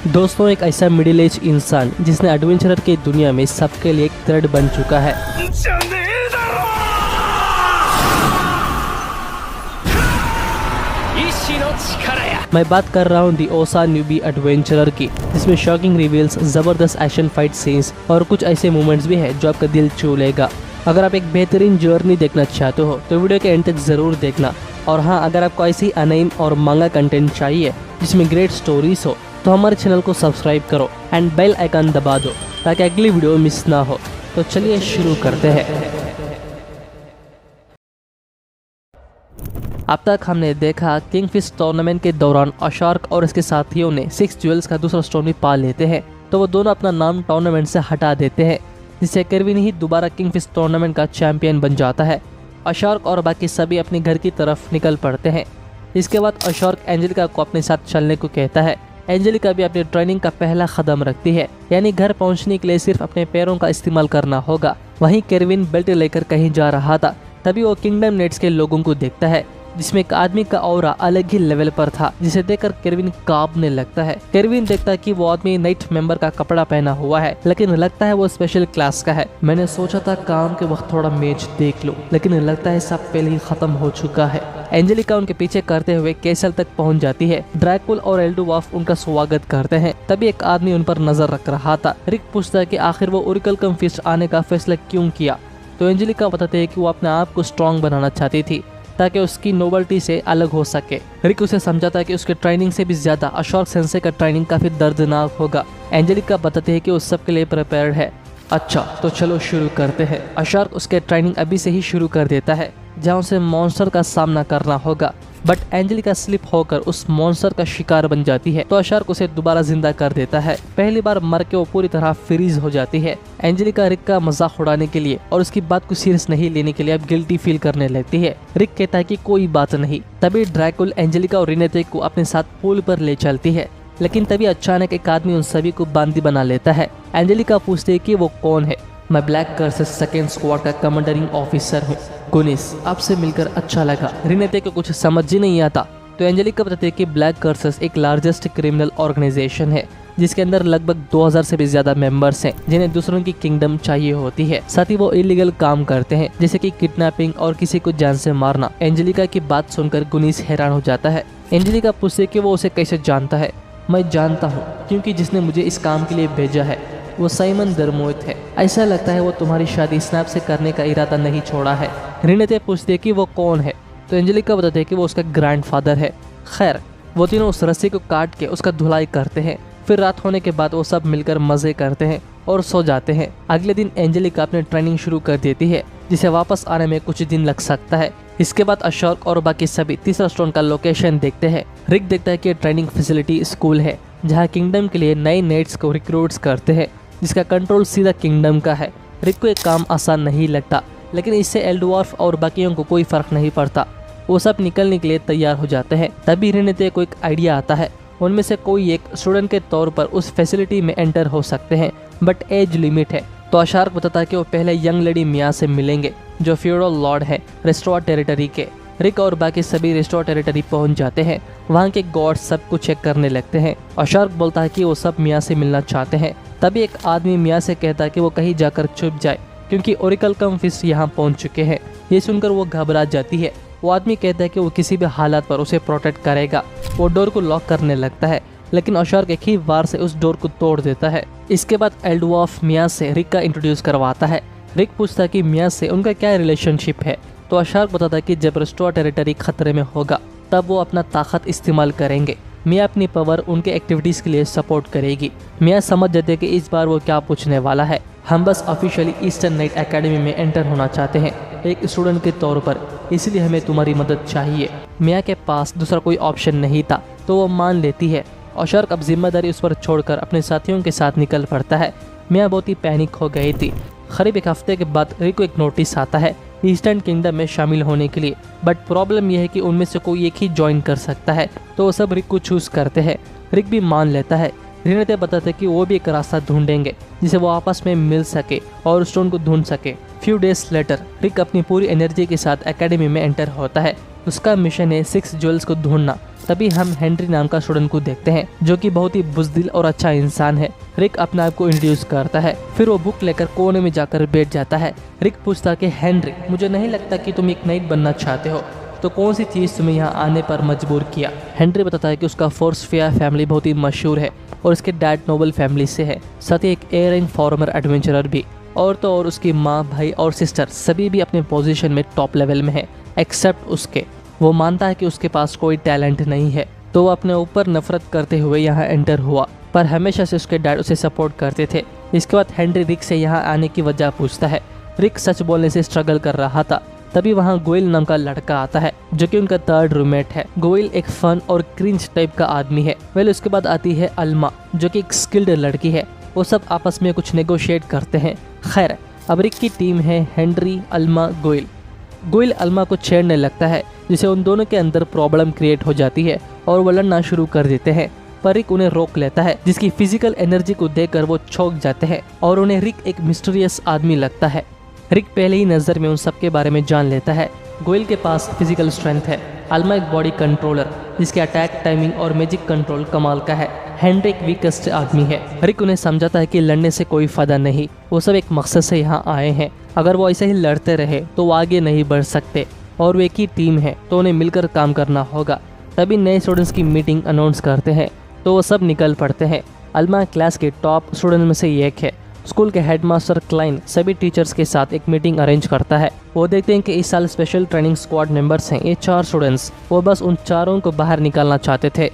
दोस्तों, एक ऐसा मिडिल एज इंसान जिसने एडवेंचरर की दुनिया में सबके लिए एक थ्रेड बन चुका है। मैं बात कर रहा हूँ दी ओसा न्यूबी एडवेंचरर की, जिसमें शॉकिंग रिवील्स, जबरदस्त एक्शन फाइट सीन्स और कुछ ऐसे मोमेंट्स भी है जो आपका दिल छू लेगा। अगर आप एक बेहतरीन जर्नी देखना चाहते हो तो वीडियो के एंड तक जरूर देखना। और हाँ, अगर आपको ऐसी अनइम और मांगा कंटेंट चाहिए जिसमें ग्रेट स्टोरीज हो तो हमारे चैनल को सब्सक्राइब करो एंड बेल आइकन दबा दो ताकि अगली वीडियो मिस ना हो। तो चलिए शुरू करते हैं। अब तक हमने देखा किंगफिश टूर्नामेंट के दौरान अशार्क और इसके साथियों ने 6 ज्वेल्स का दूसरा स्टोन भी पा लेते हैं, तो वो दोनों अपना नाम टूर्नामेंट से हटा देते हैं, जिससे केविन ही दोबारा किंगफिश टूर्नामेंट का चैंपियन बन जाता है। अशार्क और बाकी सभी अपने घर की तरफ निकल पड़ते हैं। इसके बाद अशार्क एंजेलिका को अपने साथ चलने को कहता है। एंजेलिका भी अपनी ट्रेनिंग का पहला कदम रखती है, यानी घर पहुंचने के लिए सिर्फ अपने पैरों का इस्तेमाल करना होगा। वहीं केविन बेल्ट लेकर कहीं जा रहा था, तभी वो किंगडम नेट्स के लोगों को देखता है, जिसमें एक आदमी का ऑरा अलग ही लेवल पर था, जिसे देखकर केविन कांपने लगता है। केविन देखता है कि वो आदमी नाइट मेंबर का कपड़ा पहना हुआ है, लेकिन लगता है वो स्पेशल क्लास का है। मैंने सोचा था काम के वक्त थोड़ा मैच देख लूं, लेकिन लगता है सब पहले ही खत्म हो चुका है। एंजेलिका उनके पीछे करते हुए कैसल तक पहुंच जाती है। ड्रैकुल और एल्डुवाफ उनका स्वागत करते हैं। तभी एक आदमी उन पर नजर रख रहा था। रिक पूछता है कि आखिर वो ओरेकल कम फिस्ट आने का फैसला क्यों किया, तो एंजेलिका बताते हैं कि वो अपने आप को स्ट्रॉन्ग बनाना चाहती थी ताकि उसकी नोबल्टी से अलग हो सके। रिक उसे समझाता है कि उसके ट्रेनिंग से भी ज्यादा अशार्क सेंसे का ट्रेनिंग काफी दर्दनाक होगा। एंजेलिका बताते हैं कि वो सबके लिए प्रिपेयर्ड है। अच्छा, तो चलो शुरू करते हैं। अशार्क उसके ट्रेनिंग अभी से ही शुरू कर देता है, जहाँ उसे मॉन्स्टर का सामना करना होगा। बट एंजेलिका स्लिप होकर उस मॉन्स्टर का शिकार बन जाती है, तो अशार्क उसे दोबारा जिंदा कर देता है। पहली बार मर के वो पूरी तरह फ्रीज हो जाती है। एंजेलिका रिक का मजाक उड़ाने के लिए और उसकी बात को सीरियस नहीं लेने के लिए अब गिल्टी फील करने लगती है। रिक कहता है कि कोई बात नहीं। तभी ड्रैकुल एंजेलिका और रिनेते को अपने साथ पूल पर ले चलती है, लेकिन तभी अचानक एक आदमी उन सभी को बंदी बना लेता है। एंजेलिका पूछती है कि वो कौन है। मैं ब्लैक कर्सेस सेकेंड स्क्वाड का कमांडरिंग ऑफिसर हूँ गुनिस, आपसे मिलकर अच्छा लगा। रिनेते को कुछ समझ ही नहीं आता, तो एंजेलिका बताती है कि ब्लैक कर्सेस एक लार्जेस्ट क्रिमिनल ऑर्गेनाइजेशन है, जिसके अंदर लगभग 2000 से भी ज्यादा मेंबर्स हैं, जिन्हें दूसरों की किंगडम चाहिए होती है। साथ ही वो इलीगल काम करते हैं, जैसे कि किडनैपिंग और किसी को जान से मारना। एंजेलिका की बात सुनकर गुनिस हैरान हो जाता है। एंजेलिका पूछती है कि वो उसे कैसे जानता है। मैं जानता हूँ, क्योंकि जिसने मुझे इस काम के लिए भेजा है वो साइमन दरमोइत है। ऐसा लगता है वो तुम्हारी शादी स्नैप से करने का इरादा नहीं छोड़ा है। रिनेते पूछती है कि वो कौन है, तो एंजेलिका बताते हैं कि वो उसका ग्रैंडफादर है। खैर, वो तीनों उस रस्सी को काट के उसका धुलाई करते हैं। फिर रात होने के बाद वो सब मिलकर मजे करते हैं और सो जाते हैं। अगले दिन एंजेलिका अपनी ट्रेनिंग शुरू कर देती है, जिसे वापस आने में कुछ दिन लग सकता है। इसके बाद अशार्क और बाकी सभी तीसरा स्टोन का लोकेशन देखते हैं। रिक देखता है कि ट्रेनिंग फैसिलिटी स्कूल है, जहाँ किंगडम के लिए नए नेट्स को रिक्रूट्स करते हैं, जिसका कंट्रोल सीधा किंगडम का है। रिक को एक काम आसान नहीं लगता, लेकिन इससे एल्डुवार्फ और बाकियों को कोई फर्क नहीं पड़ता। वो सब निकलने के लिए तैयार हो जाते हैं। तभी रिनेते को एक आइडिया आता है। उनमें से कोई एक स्टूडेंट के तौर पर उस फैसिलिटी में एंटर हो सकते हैं, बट एज लिमिट है। तो अशार्क बताता है कि वो पहले यंग लेडी मिया से मिलेंगे, जो फ्यूडल लॉर्ड है रेस्टोर टेरिटरी के। रिक और बाकी सभी रेस्टोर टेरिटरी पहुंच जाते हैं। वहाँ के गॉड सब कुछ चेक करने लगते हैं। अशार्क बोलता है कि वो सब मिया से मिलना चाहते हैं। तभी एक आदमी मिया से कहता है कि वो कहीं जाकर छुप जाए, क्योंकि ओरेकल कम फिस्ट यहाँ पहुंच चुके हैं। ये सुनकर वो घबरा जाती है। वो आदमी कहता है कि वो किसी भी हालात पर उसे प्रोटेक्ट करेगा। वो डोर को लॉक करने लगता है, लेकिन अशार्क एक ही बार से उस डोर को तोड़ देता है। इसके बाद एल्डुवाफ मिया से रिक का इंट्रोड्यूस करवाता है। रिक पूछता है कि मिया से उनका क्या रिलेशनशिप है, तो अशार्क बताता है कि जब रेस्टोर टेरिटरी खतरे में होगा तब वो अपना ताकत इस्तेमाल करेंगे। मिया अपनी पावर उनके एक्टिविटीज के लिए सपोर्ट करेगी। मिया समझ जाते कि इस बार वो क्या पूछने वाला है। हम बस ऑफिशियली ईस्टर्न नाइट एकेडमी में एंटर होना चाहते हैं एक स्टूडेंट के तौर पर, इसलिए हमें तुम्हारी मदद चाहिए। मिया के पास दूसरा कोई ऑप्शन नहीं था, तो वो मान लेती है। अशार्क अब जिम्मेदारी उस पर छोड़कर अपने साथियों के साथ निकल पड़ता है। मिया बहुत ही पैनिक हो गई थी। करीब एक हफ्ते के बाद रिक को एक नोटिस आता है ईस्टर्न किंगडम में शामिल होने के लिए, बट प्रॉब्लम यह है कि उनमें से कोई एक ही ज्वाइन कर सकता है, तो वो सब रिक को चूज करते हैं। रिक भी मान लेता है। रिनेते बताते कि वो भी एक रास्ता ढूंढेंगे जिसे वो आपस में मिल सके और स्टोन को ढूंढ सके। फ्यू डेज लेटर रिक अपनी पूरी एनर्जी के साथ एकेडमी में एंटर होता है। उसका मिशन है 6 ज्वेल्स को ढूंढना। तभी हम हेनरी नाम का स्टूडेंट को देखते हैं जो कि बहुत ही बुज़दिल और अच्छा इंसान है। रिक अपने आप को इंट्रोड्यूस करता है, फिर वो बुक लेकर कोने में जाकर बैठ जाता है। रिक पूछता कि हेनरी, मुझे नहीं लगता कि तुम एक नाइट बनना चाहते हो, तो कौन सी चीज़ तुम्हें यहाँ आने पर मजबूर किया। हेनरी बताता है कि उसका फोर्स फेयर फैमिली बहुत ही मशहूर है और उसके डैड नोबल फैमिली से है, साथ ही एक एयरिंग फॉर्मर एडवेंचरर भी। और तो और उसकी माँ, भाई और सिस्टर सभी भी अपने पोजीशन में टॉप लेवल में है एक्सेप्ट उसके। वो मानता है कि उसके पास कोई टैलेंट नहीं है, तो वो अपने ऊपर नफरत करते हुए यहाँ एंटर हुआ, पर हमेशा से उसके डैड उसे सपोर्ट करते थे। इसके बाद हेनरी रिक से यहाँ आने की वजह पूछता है। रिक सच बोलने से स्ट्रगल कर रहा था। तभी वहाँ गोयल नाम का लड़का आता है जो कि उनका 3rd रूममेट है। गोयल एक फन और क्रिंज टाइप का आदमी है। वेल उसके बाद आती है अल्मा जो कि एक स्किल्ड लड़की है। वो सब आपस में कुछ नेगोशिएट करते हैं। खैर, अब रिक की टीम है हेनरी, अल्मा, गोयल। गोयल अल्मा को छेड़ने लगता है जिससे उन दोनों के अंदर प्रॉब्लम क्रिएट हो जाती है और वो लड़ना शुरू कर देते हैं, पर रिक उन्हें रोक लेता है जिसकी फिजिकल एनर्जी को देखकर वो चौंक जाते हैं और उन्हें रिक एक मिस्टीरियस आदमी लगता है। रिक पहले ही नज़र में उन सब के बारे में जान लेता है। गोयल के पास फिजिकल स्ट्रेंथ है, अल्मा एक बॉडी कंट्रोलर जिसके अटैक टाइमिंग और मैजिक कंट्रोल कमाल का है। हेनरी एक वीकेस्ट आदमी है। रिक उन्हें समझाता है कि लड़ने से कोई फायदा नहीं, वो सब एक मकसद से यहाँ आए हैं। अगर वो ऐसे ही लड़ते रहे तो वो आगे नहीं बढ़ सकते और वो एक ही टीम है, तो उन्हें मिलकर काम करना होगा। तभी नए स्टूडेंट्स की मीटिंग अनाउंस करते हैं तो वो सब निकल पड़ते हैं। अल्मा क्लास के टॉप स्टूडेंट में से एक है। स्कूल के हेडमास्टर क्लाइन सभी टीचर्स के साथ एक मीटिंग अरेंज करता है। वो देखते हैं कि इस साल स्पेशल ट्रेनिंग स्क्वाड मेंबर्स हैं ये 4 स्टूडेंट्स। वो बस उन चारों को बाहर निकालना चाहते थे,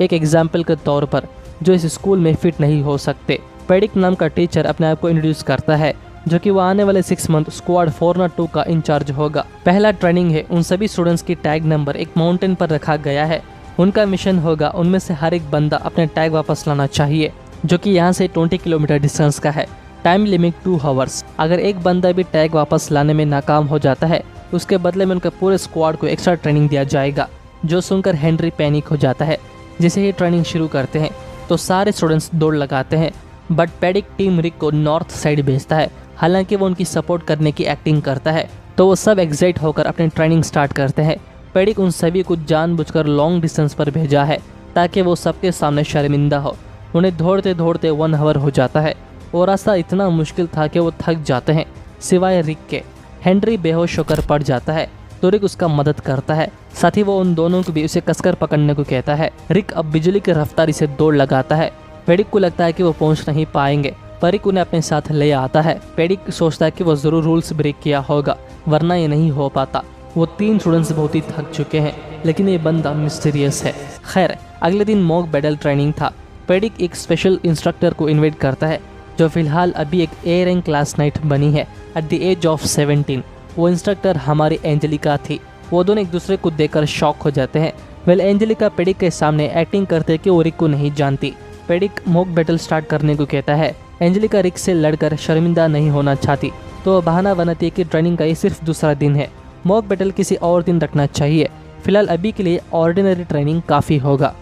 एक एग्जाम्पल के तौर पर, जो इस स्कूल में फिट नहीं हो सकते। पेडिक नाम का टीचर अपने आप को इंट्रोड्यूस करता है जो कि वो आने वाले 6 मंथ स्क्वाड 402 का इंचार्ज होगा। पहला ट्रेनिंग है, उन सभी स्टूडेंट्स की टैग नंबर एक माउंटेन पर रखा गया है। उनका मिशन होगा उनमें से हर एक बंदा अपने टैग वापस लाना चाहिए, जो कि यहाँ से 20 किलोमीटर डिस्टेंस का है। Time limit 2 hours. अगर एक बंदा भी टैग वापस लाने में नाकाम हो जाता है उसके बदले में उनके पूरे स्क्वाड को एक्स्ट्रा ट्रेनिंग दिया जाएगा। जो सुनकर हेनरी पैनिक हो जाता है। जैसे ही ट्रेनिंग शुरू करते हैं तो सारे स्टूडेंट्स दौड़ लगाते हैं, बट पेडिक टीम रिक को नॉर्थ साइड भेजता है। हालांकि वो उनकी सपोर्ट करने की एक्टिंग करता है, तो वो सब एक्साइट होकर अपनी ट्रेनिंग स्टार्ट करते हैं। पेडिक उन सभी को जानबूझकर लॉन्ग डिस्टेंस पर भेजा है ताकि वो सबके सामने शर्मिंदा हो। उन्हें दौड़ते दौड़ते 1 आवर हो जाता है और रास्ता इतना मुश्किल था कि वो थक जाते हैं, सिवाय रिक के। हेनरी बेहोश होकर पड़ जाता है तो रिक उसका मदद करता है। साथ ही वो उन दोनों को भी उसे कसकर पकड़ने को कहता है। रिक अब बिजली की रफ्तारी से दौड़ लगाता है। पेडिक को लगता है कि वो पहुंच नहीं पाएंगे, पर रिक उन्हें अपने साथ ले आता है। पेडिक सोचता है कि वो जरूर रूल्स ब्रेक किया होगा, वरना ये नहीं हो पाता। वो 3 स्टूडेंट्स बहुत ही थक चुके हैं, लेकिन ये बंदा मिस्टीरियस है। खैर, अगले दिन मॉक बैटल ट्रेनिंग था। पेडिक एक स्पेशल इंस्ट्रक्टर को इन्वाइट करता है जो फिलहाल अभी एक ए रैंक क्लास नाइट बनी है एट द एज ऑफ 17। वो इंस्ट्रक्टर हमारी एंजेलिका थी। वो दोनों एक दूसरे को देखकर शॉक हो जाते हैं। वेल, एंजेलिका पेडिक के सामने एक्टिंग करते कि वो रिक को नहीं जानती। पेडिक मॉक बैटल स्टार्ट करने को कहता है। एंजेलिका रिक से लड़कर शर्मिंदा नहीं होना चाहती, तो बहाना बनाती है कि ट्रेनिंग का ये सिर्फ दूसरा दिन है, मॉक बैटल किसी और दिन रखना चाहिए। फिलहाल अभी के लिए ऑर्डिनरी ट्रेनिंग काफ़ी होगा।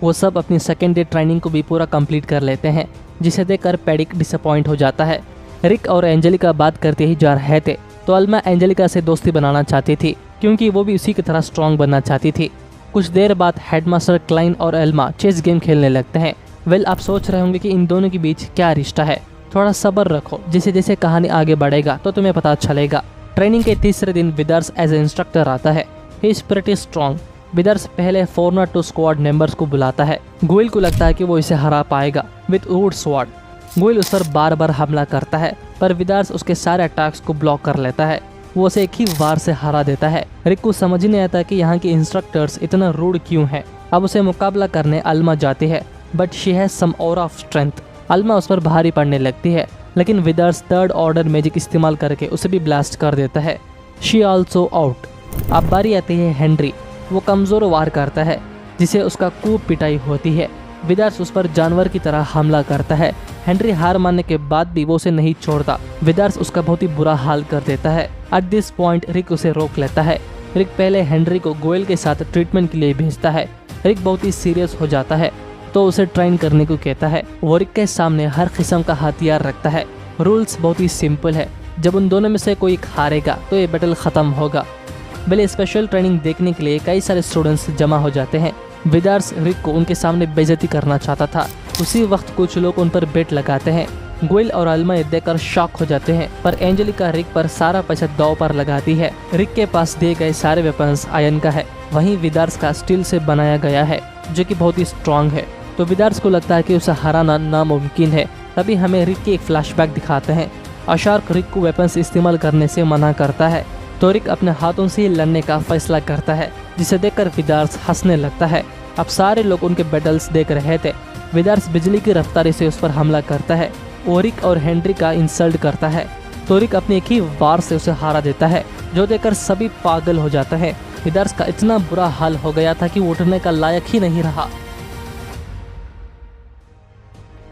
वो सब अपनी सेकेंड डे ट्रेनिंग को भी पूरा कंप्लीट कर लेते हैं, जिसे देखकर पेडिक डिसअपॉइंट हो जाता है। रिक और एंजेलिका बात करते ही जा रहे थे तो अल्मा एंजेलिका से दोस्ती बनाना चाहती थी, क्योंकि वो भी उसी की तरह स्ट्रॉन्ग बनना चाहती थी। कुछ देर बाद हेडमास्टर क्लाइन और अल्मा चेस गेम खेलने लगते हैं। वेल, आप सोच रहे होंगे कि इन दोनों के बीच क्या रिश्ता है। थोड़ा सब्र रखो, जैसे जैसे कहानी आगे बढ़ेगा तो तुम्हें पता चलेगा। ट्रेनिंग के तीसरे दिन विदर्स एज ए इंस्ट्रक्टर आता है। He is pretty strong. Withers पहले 402 स्क्वाड मेंबर्स को बुलाता है। गोयल को लगता है कि वो इसे हरा पाएगा विद वुड स्वॉर्ड। गोयल उस पर बार बार हमला करता है, पर विदर्स उसके सारे अटैक्स को ब्लॉक कर लेता है। वो उसे एक ही वार से हरा देता है। रिक को समझ नहीं आता कि यहाँ के इंस्ट्रक्टर्स इतना रूड क्यों हैं। अब उसे मुकाबला करने अल्मा जाती है, but she has some aura of strength. Alma उस पर भारी पड़ने लगती है, लेकिन विदर्स 3rd ऑर्डर मैजिक इस्तेमाल करके उसे भी ब्लास्ट कर देता है। She also out. अब बारी आती है हेनरी। वो कमज़ोर वार करता है, जिसे उसका खूब पिटाई होती है। विदर्स उस पर जानवर की तरह हमला करता है। हेनरी हार मानने के बाद भी वो उसे नहीं छोड़ता। विदर्स उसका बहुत ही बुरा हाल कर देता है। एट दिस पॉइंट रिक उसे रोक लेता है। रिक पहले हेनरी को गोयल के साथ ट्रीटमेंट के लिए भेजता है। रिक बहुत ही सीरियस हो जाता है, तो उसे ट्रेन करने को कहता है। वो रिक के सामने हर किस्म का हथियार रखता है। रूल्स बहुत ही सिंपल है, जब उन दोनों में से कोई एक हारेगा तो ये बैटल खत्म होगा। पहले स्पेशल ट्रेनिंग देखने के लिए कई सारे स्टूडेंट्स जमा हो जाते हैं। विदार्स रिक को उनके सामने बेइज्जती करना चाहता था। उसी वक्त कुछ लोग उन पर बेट लगाते हैं। गोयल और अल्मा ये देखकर शॉक हो जाते हैं, पर एंजेलिका रिक पर सारा पैसा दांव पर लगाती है। रिक के पास दिए गए सारे वेपन्स आयरन का है, वहीं विदार्स का स्टील से बनाया गया है जो कि बहुत ही स्ट्रांग है। तो विदार्स को लगता है कि उसे हराना नामुमकिन है। तभी हमें रिक के एक फ्लैशबैक दिखाते हैं। अशार्क रिक को वेपन्स इस्तेमाल करने से मना करता है, तो रिक अपने हाथों से ही लड़ने का फैसला करता है, जिसे देखकर विदार्स हंसने लगता है। अब सारे लोग उनके बैटल्स देख रहे थे। विदार्स बिजली की रफ्तारी से उस पर हमला करता है। वो रिक और हेनरी का इंसल्ट करता है, तो रिक अपने एक ही वार से उसे हारा देता है, जो देखकर सभी पागल हो जाते हैं। विदार्स का इतना बुरा हाल हो गया था कि वो उठने का लायक ही नहीं रहा।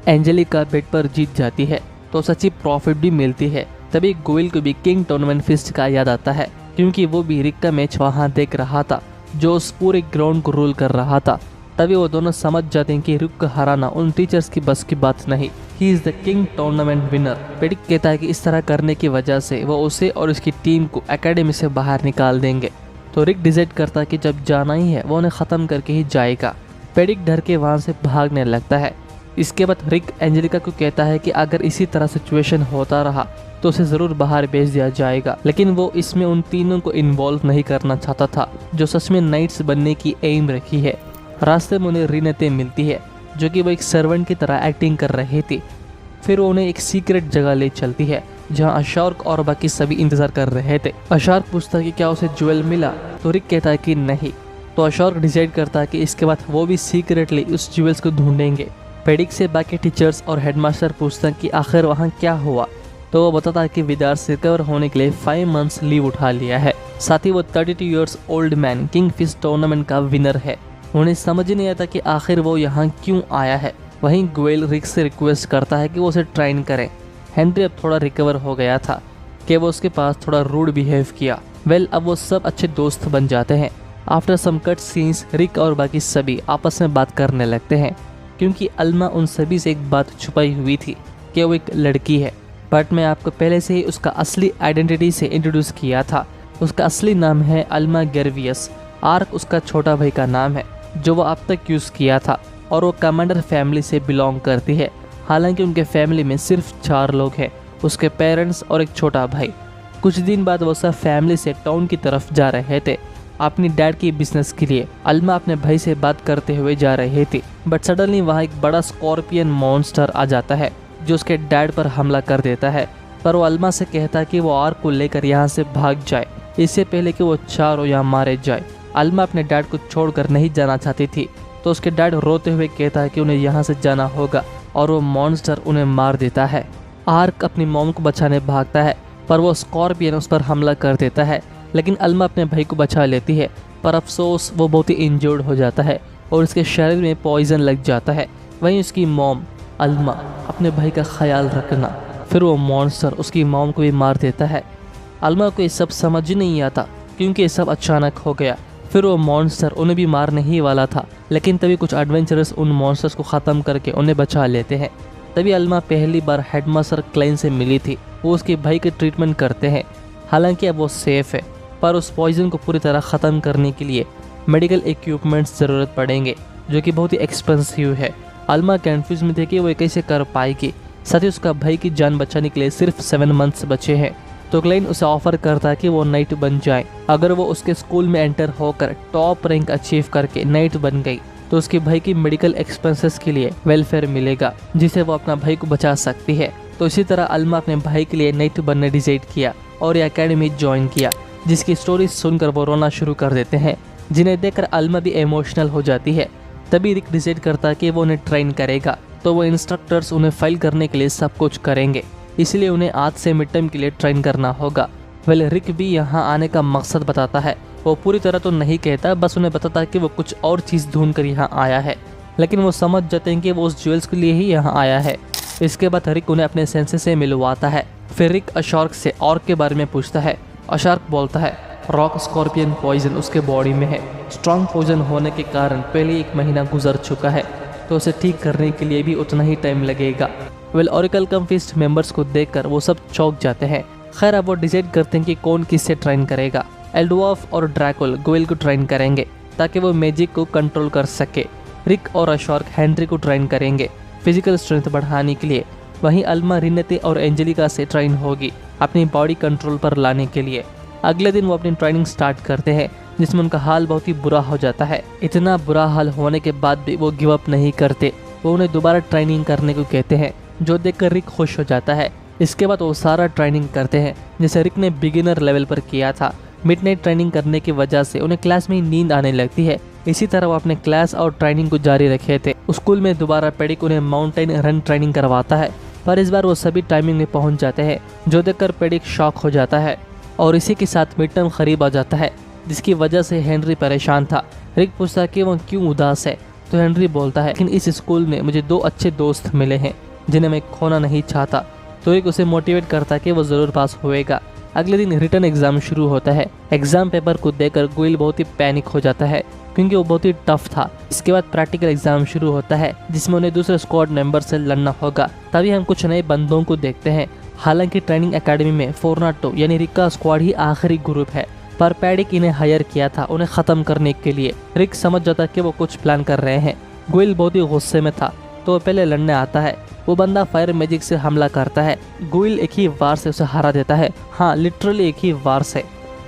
एंजेलिका बेट पर जीत जाती है तो सच्ची प्रॉफिट भी मिलती है। तभी गोयल को भी किंग टूर्नामेंट फिस्ट का याद आता है, क्योंकि वो भी रिक का मैच वहाँ देख रहा था जो उस पूरे ग्राउंड को रूल कर रहा था। तभी वो दोनों समझ जाते हैं कि रिक को हराना उन टीचर्स की बस की बात नहीं। He is the king tournament winner. पेडिक कहता है कि इस तरह करने की वजह से वो उसे और उसकी टीम को एकेडमी से बाहर निकाल देंगे। तो रिक डिसाइड करता है कि जब जाना ही है वो उन्हें ख़त्म करके ही जाएगा। पेडिक डर के वहाँ से भागने लगता है। इसके बाद रिक एंजेलिका को कहता है कि अगर इसी तरह सिचुएशन होता रहा तो उसे ज़रूर बाहर भेज दिया जाएगा, लेकिन वो इसमें उन तीनों को इन्वॉल्व नहीं करना चाहता था जो सच में नाइट्स बनने की एम रखी है। रास्ते में उन्हें रिनते मिलती है, जो कि वो एक सर्वेंट की तरह एक्टिंग कर रही थी। फिर वो उन्हें एक सीक्रेट जगह ले चलती है जहां अशार्क और बाकी सभी इंतजार कर रहे थे। अशार्क पूछता है कि क्या उसे ज्वेल मिला, तो रिक कहता है कि नहीं। तो अशार्क डिसाइड करता है कि इसके बाद वो भी सीक्रेटली उस ज्वेल्स को ढूंढेंगे। पेडिक से बाकी टीचर्स और हेडमास्टर पूछते हैं कि आखिर वहाँ क्या हुआ, तो वो बताता है कि विदार्स रिकवर होने के लिए 5 मंथ्स लीव उठा लिया है। साथ ही वो 32 years old man king fish tournament का विनर है। उन्हें समझ ही नहीं आता कि आखिर वो यहाँ क्यों आया है। वहीं गोयल रिक से रिक्वेस्ट करता है कि वो उसे ट्रेन करें। हेनरी अब थोड़ा रिकवर हो गया था कि वो उसके पास थोड़ा रूड बिहेव किया। अब वो सब अच्छे दोस्त बन जाते हैं। आफ्टर सम कट सीन्स रिक और बाकी सभी आपस में बात करने लगते हैं, क्योंकि अल्मा उन सभी से एक बात छुपाई हुई थी कि वो एक लड़की है। बट मैं आपको पहले से ही उसका असली आइडेंटिटी से इंट्रोड्यूस किया था। उसका असली नाम है अल्मा गेर्वियस। आर्क उसका छोटा भाई का नाम है जो वो अब तक यूज़ किया था, और वो कमांडर फैमिली से बिलोंग करती है। हालांकि उनके फैमिली में सिर्फ 4 लोग हैं, उसके पेरेंट्स और एक छोटा भाई। कुछ दिन बाद वो सब फैमिली से टाउन की तरफ जा रहे थे अपनी डैड की बिजनेस के लिए। अल्मा अपने भाई से बात करते हुए जा रही थी, बट सडनली वहाँ एक बड़ा स्कॉर्पियन मॉन्स्टर आ जाता है जो उसके डैड पर हमला कर देता है। पर वो अल्मा से कहता है कि वो आर्क को लेकर यहाँ से भाग जाए, इससे पहले कि वो चारों यहाँ मारे जाए। अल्मा अपने डैड को छोड़कर नहीं जाना चाहती थी, तो उसके डैड रोते हुए कहता है कि उन्हें यहाँ से जाना होगा, और वो मॉन्स्टर उन्हें मार देता है। आर्क अपनी मॉम को बचाने भागता है, पर वो स्कॉर्पियन उस पर हमला कर देता है। लेकिन अल्मा अपने भाई को बचा लेती है, पर अफसोस वो बहुत ही इंजर्ड हो जाता है और उसके शरीर में पॉइजन लग जाता है। वहीं उसकी मॉम अल्मा अपने भाई का ख्याल रखना। फिर वो मॉन्स्टर उसकी मॉम को भी मार देता है। अल्मा को ये सब समझ नहीं आता, क्योंकि ये सब अचानक हो गया। फिर वो मॉन्स्टर उन्हें भी मारने ही वाला था, लेकिन तभी कुछ एडवेंचरर्स उन मॉन्स्टर्स को ख़त्म करके उन्हें बचा लेते हैं। तभी अल्मा पहली बार हेडमास्टर क्लेन से मिली थी। वो उसके भाई के ट्रीटमेंट करते हैं। हालांकि अब वो सेफ है, पर उस पॉइजन को पूरी तरह ख़त्म करने के लिए मेडिकल इक्विपमेंट्स ज़रूरत पड़ेंगे, जो कि बहुत ही एक्सपेंसिव है। अल्मा कंफ्यूज में थे कि वो कैसे कर पाएगी। साथ ही उसका भाई की जान बचाने के लिए सिर्फ 7 मंथ्स बचे हैं। तो क्लेन उसे ऑफर करता है कि वो नाइट बन जाए। अगर वो उसके स्कूल में एंटर होकर टॉप रैंक अचीव करके नाइट बन गई, तो उसके भाई की मेडिकल एक्सपेंसेस के लिए वेलफेयर मिलेगा, जिसे वो अपना भाई को बचा सकती है। तो इसी तरह अल्मा अपने भाई के लिए नाइट बनने डिसाइड किया और ये अकेडमी ज्वाइन किया, जिसकी स्टोरी सुनकर वो रोना शुरू कर देते हैं, जिन्हें देखकर अल्मा भी इमोशनल हो जाती है। तभी रिक डिसाइड करता है कि वो उन्हें ट्रेन करेगा, तो वो इंस्ट्रक्टर्स उन्हें फाइल करने के लिए सब कुछ करेंगे, इसलिए उन्हें आज से मिड टाइम के लिए ट्रेन करना होगा। रिक भी यहाँ आने का मकसद बताता है। वो पूरी तरह तो नहीं कहता, बस उन्हें बताता है कि वो कुछ और चीज़ ढूंढ कर यहाँ आया है, लेकिन वो समझ जाते हैं कि वो उस ज्वेल्स के लिए ही यहाँ आया है। इसके बाद रिक उन्हें अपने सेंसे से मिलवाता है। फिर रिक अशार्क से ऑर्क के बारे में पूछता है। अशार्क बोलता है रॉक स्कॉर्पियन पॉइजन उसके बॉडी में है। स्ट्रॉन्ग पॉइजन होने के कारण पहले 1 महीना गुजर चुका है। तो उसे ठीक करने के लिए भी उतना ही टाइम लगेगा। वेल ओरेकल कम फिस्ट मेंबर्स को देखकर वो सब चौंक जाते हैं। खैर अब वो डिसाइड करते हैं कि कौन किससे ट्रेन करेगा। एल्डवाफ और ड्रैकुल गोयल को ट्रेन करेंगे ताकि वो मैजिक को कंट्रोल कर सके। रिक और अशॉर्क हेनरी को ट्रेन करेंगे फिजिकल स्ट्रेंथ बढ़ाने के लिए। वहीं अल्मा रिनेते और एंजेलिका से ट्रेन होगी अपनी बॉडी कंट्रोल पर लाने के लिए। अगले दिन वो अपनी ट्रेनिंग स्टार्ट करते हैं जिसमें उनका हाल बहुत ही बुरा हो जाता है। इतना बुरा हाल होने के बाद भी वो गिव अप नहीं करते। वो उन्हें दोबारा ट्रेनिंग करने को कहते हैं जो देखकर रिक खुश हो जाता है। इसके बाद वो सारा ट्रेनिंग करते हैं जैसे रिक ने बिगिनर लेवल पर किया था। मिडनाइट ट्रेनिंग करने की वजह से उन्हें क्लास में ही नींद आने लगती है। इसी तरह वो अपने क्लास और ट्रेनिंग को जारी रखे थे। स्कूल में दोबारा पेडिक उन्हें माउंटेन रन ट्रेनिंग करवाता है, पर इस बार वो सभी टाइमिंग में पहुंच जाते हैं जो देखकर पेडिक शॉक हो जाता है। और इसी के साथ मिड टर्म करीब आ जाता है जिसकी वजह से हेनरी परेशान था। रिक पूछता कि वो क्यों उदास है तो हेनरी बोलता है लेकिन इस स्कूल में मुझे 2 अच्छे दोस्त मिले हैं जिन्हें मैं खोना नहीं चाहता। तो रिक उसे मोटिवेट करता कि वो ज़रूर पास होएगा। अगले दिन रिटर्न एग्जाम शुरू होता है। एग्जाम पेपर को देखकर गोयल बहुत ही पैनिक हो जाता है क्योंकि वो बहुत ही टफ था। इसके बाद प्रैक्टिकल एग्जाम शुरू होता है जिसमें उन्हें दूसरे स्क्वाड मेंबर से लड़ना होगा। तभी हम कुछ नए बंदों को देखते हैं। हालांकि ट्रेनिंग एकेडमी में फोर्नाटो यानी रिक का स्क्वाड ही आखिरी ग्रुप है, पर पैडिक इन्हें हायर किया था उन्हें खत्म करने के लिए। रिक समझ जाता कि वो कुछ प्लान कर रहे हैं। गोयल बहुत ही गुस्से में था तो वो पहले लड़ने आता है। वो बंदा फायर मैजिक से हमला करता है। गोयल एक ही वार से उसे हरा देता है। हाँ, लिटरली एक ही वार से,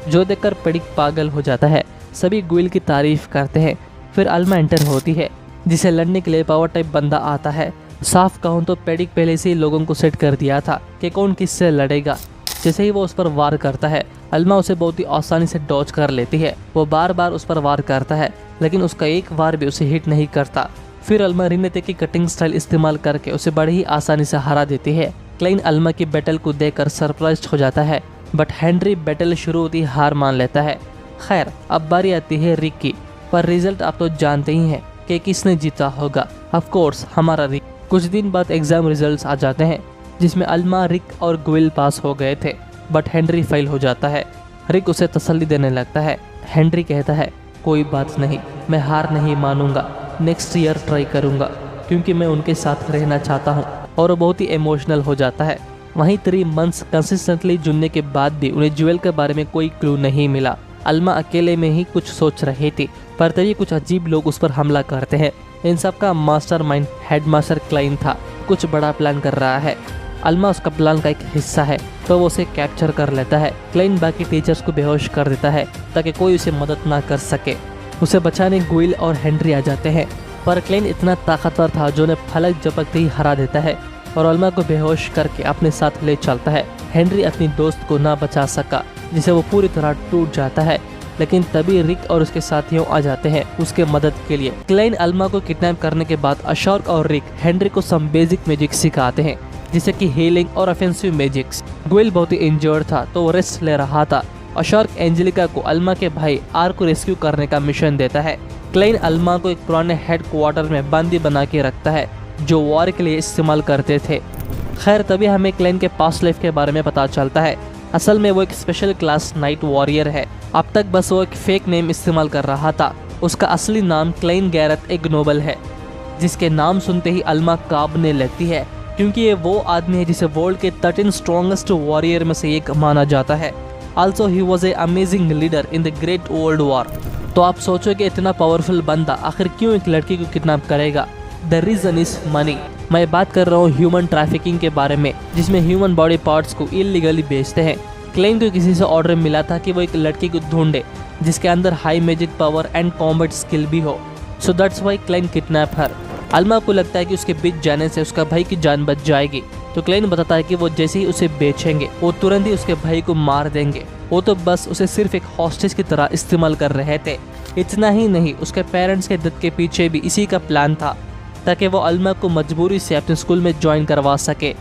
जो देखकर पैडिक पागल हो जाता है। सभी गोयल की तारीफ करते हैं। फिर अल्मा एंटर होती है जिसे लड़ने के लिए पावर टाइप बंदा आता है। साफ कहूँ तो पैडिक पहले से ही लोगों को सेट कर दिया था कि कौन किससे लड़ेगा। जैसे ही वो उस पर वार करता है अल्मा उसे बहुत ही आसानी से डॉज कर लेती है। वो बार बार उस पर वार करता है लेकिन उसका एक वार भी उसे हिट नहीं करता। फिर अल्मा रिनेते की कटिंग स्टाइल इस्तेमाल करके उसे बड़ी ही आसानी से हरा देती है। क्लाइन अल्मा की बैटल को देखकर सरप्राइज हो जाता है, बट हेनरी बैटल शुरू होती हार मान लेता है। खैर अब बारी आती है रिक की, पर रिजल्ट आप तो जानते ही हैं कि किसने जीता होगा। ऑफ कोर्स हमारा रिक। कुछ दिन बाद एग्जाम रिजल्ट्स आ जाते हैं जिसमें अल्मा, रिक और गोयल पास हो गए थे, बट हेनरी फेल हो जाता है। रिक उसे तसल्ली देने लगता है। हेनरी कहता है कोई बात नहीं, मैं हार नहीं मानूंगा, नेक्स्ट ईयर ट्राई करूंगा क्योंकि मैं उनके साथ रहना चाहता हूं। और वो बहुत ही इमोशनल हो जाता है। वहीं 3 मंथ्स कंसिस्टेंटली जुड़ने के बाद भी उन्हें ज्वेल के बारे में कोई क्लू नहीं मिला। अल्मा अकेले में ही कुछ सोच रही थी, पर तभी कुछ अजीब लोग उस पर हमला करते हैं। इन सब का मास्टरमाइंड हेडमास्टर क्लाइन था, कुछ बड़ा प्लान कर रहा है। अल्मा उसका प्लान का एक हिस्सा है तो वो उसे कैप्चर कर लेता है। क्लाइन बाकी टीचर्स को बेहोश कर देता है ताकि कोई उसे मदद ना कर सके। उसे बचाने गोयल और हेनरी आ जाते हैं, पर क्लाइन इतना ताकतवर था जो उन्हें फलक झपकते ही हरा देता है और अल्मा को बेहोश करके अपने साथ ले चलता है। हेनरी अपनी दोस्त को ना बचा सका जिसे वो पूरी तरह टूट जाता है, लेकिन तभी रिक और उसके साथियों आ जाते हैं उसके मदद के लिए। क्लाइन अल्मा को किडनैप करने के बाद अशॉर्क और रिक हेनरी को सम बेसिक मैजिक सिखाते हैं जैसे कि हीलिंग और ऑफेंसिव मैजिक्स। गोयल बहुत ही इंजर्ड था तो वो रेस्ट ले रहा था। अशॉर्क एंजेलिका को अल्मा के भाई आर को रेस्क्यू करने का मिशन देता है। क्लाइन अल्मा को एक पुराने हेडक्वार्टर में बंदी बना के रखता है जो वॉर के लिए इस्तेमाल करते थे। खैर तभी हमें क्लाइन के पास्ट लाइफ के बारे में पता चलता है। असल में वो एक स्पेशल क्लास नाइट वॉरियर है। अब तक बस वो एक फेक नेम इस्तेमाल कर रहा था। उसका असली नाम क्लाइन गैरेथ इग्नोबल है, जिसके नाम सुनते ही अल्मा कांपने लगती है क्योंकि ये वो आदमी है जिसे वर्ल्ड के 13 स्ट्रॉन्गेस्ट वॉरियर में से एक माना जाता है। Also he was a amazing leader in the great world war. तो आप सोचो कि इतना पावरफुल बंदा आखिर क्यों एक लड़की को किडनैप करेगा? The reason is money. मैं बात कर रहा हूँ ह्यूमन ट्रैफिकिंग के बारे में, जिसमें ह्यूमन बॉडी पार्ट्स को इलीगली बेचते हैं। क्लाइन को किसी से ऑर्डर मिला था कि वो एक लड़की को ढूंढे जिसके अंदर high magic power and combat skill भी हो। So that's why Klein kidnap her. Alma को लगता है कि उसके बीच जाने से उसका भाई की जान बच जाएगी, तो क्लाइन बताता है कि वो जैसे ही उसे बेचेंगे वो तुरंत ही उसके भाई को मार देंगे। वो तो बस उसे सिर्फ एक हॉस्टेज की तरह इस्तेमाल कर रहे थे। इतना ही नहीं, उसके पेरेंट्स के डेथ के पीछे भी इसी का प्लान था ताकि वो अल्मा को मजबूरी से अपने स्कूल में ज्वाइन करवा सके।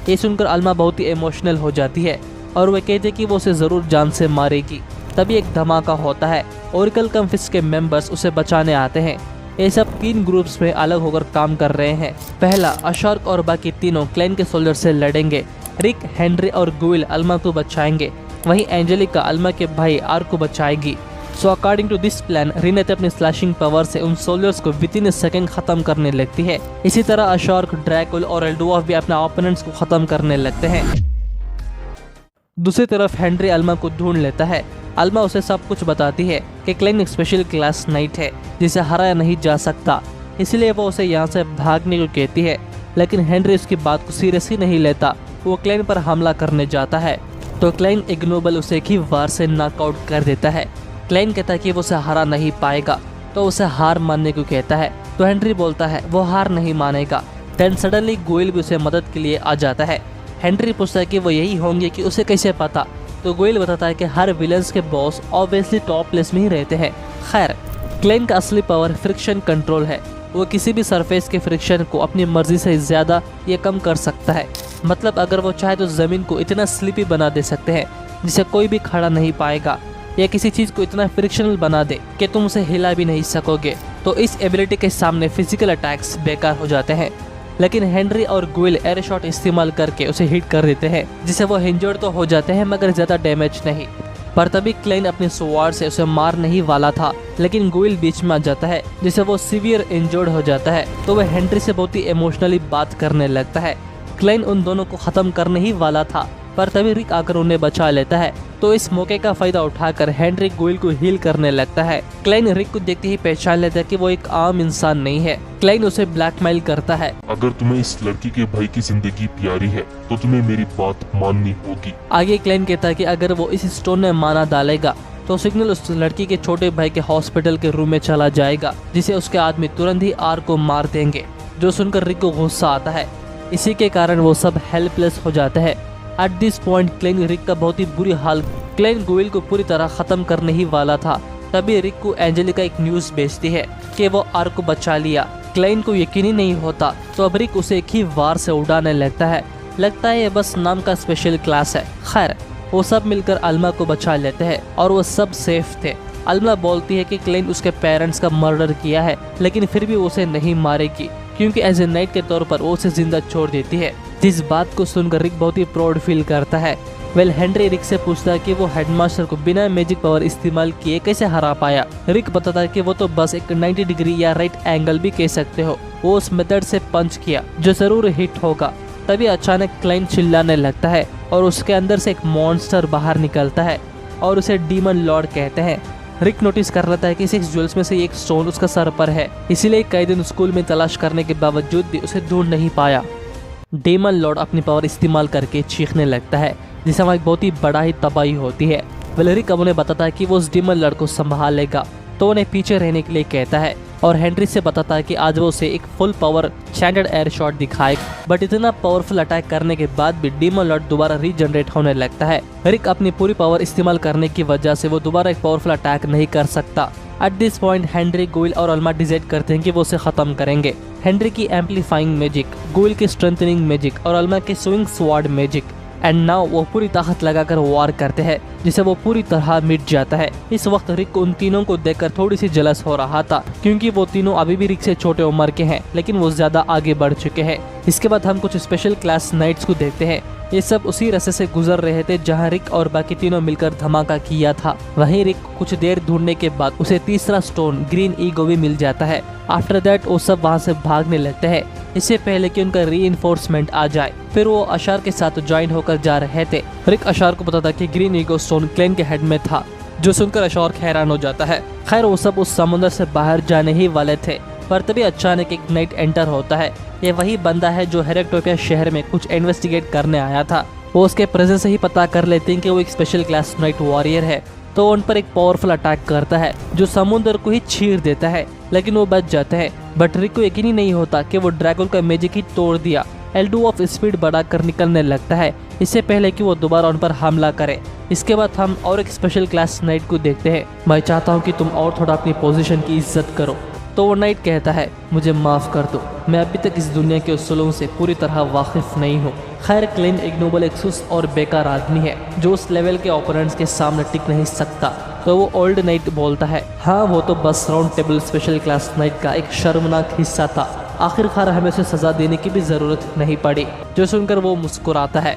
ये सुनकर अल्मा बहुत ही इमोशनल हो जाती है और वह कहते कि वो उसे ज़रूर जान से मारेगी। तभी एक धमाका होता है। ओरेकल कम्फिस्ट के मेंबर्स उसे बचाने आते हैं। ये सब 3 ग्रुप्स में अलग होकर काम कर रहे हैं। पहला, अशॉर्क और बाकी तीनों क्लैन के सोल्जर से लड़ेंगे। रिक, हेनरी और गोयल अल्मा को बचाएंगे। वहीं एंजेलिका अल्मा के भाई आर को बचाएगी। So according to this plan रिनेते अपनी स्लैशिंग पावर से उन सोल्जर्स को विद इन सेकंड खत्म करने लगती है। इसी तरह अशार्क, ड्रैकुल और एल्डोवर्फ भी अपने ओपोनेंट्स को खत्म करने लगते हैं। दूसरी तरफ हेनरी अल्मा को ढूंढ लेता है। अल्मा उसे सब कुछ बताती है कि क्लेन एक स्पेशल क्लास नाइट है जिसे हराया नहीं जा सकता, इसलिए वो उसे यहाँ से भागने को कहती है। लेकिन हेनरी उसकी बात को सीरियसली नहीं लेता। वो क्लेन पर हमला करने जाता है तो क्लेन इग्नोबल उसे एक ही वार से नॉकआउट कर देता है। क्लेन कहता है कि वो उसे हरा नहीं पाएगा तो उसे हार मानने को कहता है। तो हेनरी बोलता है वो हार नहीं मानेगा। देन सडनली गोयल भी उसे मदद के लिए आ जाता है। हेनरी पूछता है कि वो यही होंगे कि उसे कैसे पता। तो गोयल बताता है कि हर विलन्स के बॉस ऑब्वियसली टॉप प्लेस में ही रहते हैं। खैर, क्लेन का असली पावर फ्रिक्शन कंट्रोल है। वो किसी भी सरफेस के फ्रिक्शन को अपनी मर्जी से ज्यादा या कम कर सकता है। मतलब अगर वो चाहे तो जमीन को इतना स्लिपी बना दे सकते हैं जिसे कोई भी खड़ा नहीं पाएगा, या किसी चीज को इतना फ्रिक्शनल बना दे कि तुम उसे हिला भी नहीं सकोगे। तो इस एबिलिटी के सामने फिजिकल अटैक्स बेकार हो जाते हैं। लेकिन हेनरी और गोयल एयर शॉट इस्तेमाल करके उसे हिट कर देते हैं, जिससे वो इंजर्ड तो हो जाते हैं मगर ज्यादा डैमेज नहीं। पर तभी क्लेन अपने स्वॉर्ड से उसे मार नहीं वाला था, लेकिन गोयल बीच में आ जाता है जिससे वो सीवियर इंजर्ड हो जाता है। तो वह हेनरी से बहुत ही इमोशनली बात करने लगता है। क्लेन उन दोनों को खत्म करने ही वाला था, पर तभी रिक आकर उन्हें बचा लेता है। तो इस मौके का फायदा उठाकर हेनरी गोयल को हील करने लगता है। क्लेन रिक को देखते ही पहचान लेता है कि वो एक आम इंसान नहीं है। क्लेन उसे ब्लैकमेल करता है। अगर तुम्हें इस लड़की के भाई की जिंदगी प्यारी है तो तुम्हें मेरी बात माननी होगी। आगे क्लेन कहता है कि अगर वो इस स्टोन में माना डालेगा तो सिग्नल उस लड़की के छोटे भाई के हॉस्पिटल के रूम में चला जाएगा, जिसे उसके आदमी तुरंत ही आर को मार देंगे। जो सुनकर रिक को गुस्सा आता है। इसी के कारण वो सब हेल्पलेस हो जाते हैं। एट दिस पॉइंट क्लेन रिक का बहुत ही बुरी हाल। क्लेन गोयल को पूरी तरह खत्म करने ही वाला था। तभी रिक को एंजेलिका एक न्यूज भेजती है कि वो आर को बचा लिया। क्लेन को यकीन ही नहीं होता, तो अब रिक उसे एक ही वार से उड़ाने लगता है ये बस नाम का स्पेशल क्लास है। खैर, वो सब मिलकर अल्मा को बचा लेते हैं और वो सब सेफ थे। अल्मा बोलती है कि क्लेन उसके पेरेंट्स का मर्डर किया है, लेकिन फिर भी उसे नहीं मारेगी क्योंकि एज ए नाइट के तौर पर वो उसे जिंदा छोड़ देती है। जिस बात को सुनकर रिक बहुत ही प्राउड फील करता है। हेनरी रिक से पूछता है कि वो हेडमास्टर को बिना मैजिक पावर इस्तेमाल किए कैसे हरा पाया। रिक बताता है कि वो तो बस एक 90 डिग्री या राइट एंगल भी कह सकते हो, वो उस मेथड से पंच किया जो जरूर हिट होगा। तभी अचानक क्लेन चिल्लाने लगता है और उसके अंदर से एक मॉन्स्टर बाहर निकलता है और उसे डीमन लॉर्ड कहते हैं। रिक नोटिस कर लेता है कि 6 ज्वेल्स में से एक स्टोन उसका सर पर है, इसीलिए कई दिन स्कूल में तलाश करने के बावजूद भी उसे ढूंढ नहीं पाया। डीमन लॉर्ड अपनी पावर इस्तेमाल करके चीखने लगता है, जिससे वहाँ एक बहुत ही बड़ा ही तबाही होती है। रिक अब उन्हें बताता है कि वो उस डीमन लॉर्ड को संभाल लेगा, तो उन्हें पीछे रहने के लिए कहता है और हेनरी से बताता है कि आज वो उसे एक full power standard air shot दिखाए। बट इतना पावरफुल अटैक करने के बाद भी डीमन लॉर्ड दोबारा रीजनरेट होने लगता है। रिक अपनी पूरी पावर इस्तेमाल करने की वजह से वो दोबारा एक पावरफुल अटैक नहीं कर सकता। At this point Henry, Goyal और अल्मा डिसाइड करते हैं कि वो उसे खत्म करेंगे। हेनरी की एम्पलीफाइंग मैजिक, गोयल की स्ट्रेंथनिंग मैजिक और अल्मा की swing sword magic, and now वो पूरी ताकत लगाकर वार करते हैं, जिसे वो पूरी तरह मिट जाता है। इस वक्त रिक को उन तीनों को देखकर थोड़ी सी जलस हो रहा था, क्योंकि वो तीनों अभी भी रिक से छोटे उम्र के हैं, लेकिन वो ज्यादा आगे बढ़ चुके हैं। इसके बाद हम कुछ स्पेशल क्लास नाइट्स को देखते हैं। ये सब उसी रास्ते से गुजर रहे थे जहाँ रिक और बाकी तीनों मिलकर धमाका किया था। वहीं रिक कुछ देर ढूंढने के बाद उसे तीसरा स्टोन ग्रीन ईगो भी मिल जाता है। आफ्टर दैट वो सब वहाँ से भागने लगते हैं, इससे पहले कि उनका रीइंफोर्समेंट आ जाए। फिर वो अशार के साथ ज्वाइन होकर जा रहे थे। रिक अशार को बताता कि ग्रीन ईगो स्टोन क्लेन के हेड में था, जो सुनकर अशार हैरान हो जाता है। खैर, वो सब उस समुद्र से बाहर जाने ही वाले थे, पर तभी अचानक एक नाइट एंटर होता है। ये वही बंदा है जो हेरेक्टोपिया शहर में कुछ इन्वेस्टिगेट करने आया था। वो उसके प्रेजेंस से ही पता कर लेते हैं कि वो एक स्पेशल क्लास नाइट वॉरियर है, तो उन पर एक पावरफुल अटैक करता है जो समुद्र को ही चीर देता है, लेकिन वो बच जाते हैं। बट रिक को यकीन ही नहीं होता कि वो ड्रैगन का मैजिक ही तोड़ दिया। एल्डोवर्फ स्पीड बढ़ाकर निकलने लगता है, इससे पहले कि वो दोबारा उन पर हमला करे। इसके बाद हम और एक स्पेशल क्लास नाइट को देखते हैं। मैं चाहता हूँ कि तुम और थोड़ा अपनी पोजीशन की इज्जत करो। तो वो नाइट कहता है, मुझे माफ कर दो, मैं अभी तक इस दुनिया के उसूलों से पूरी तरह वाकिफ नहीं हूँ। खैर, क्लेन इग्नोबल एक सुस्त और बेकार आदमी है जो उस लेवल के ओपोनेंट्स के सामने टिक नहीं सकता। तो वो ओल्ड नाइट बोलता है, हाँ वो तो बस round table special class night का एक शर्मनाक हिस्सा था। आखिरकार हमें उसे सजा देने की भी जरूरत नहीं पड़ी। जो सुनकर वो मुस्कुराता है।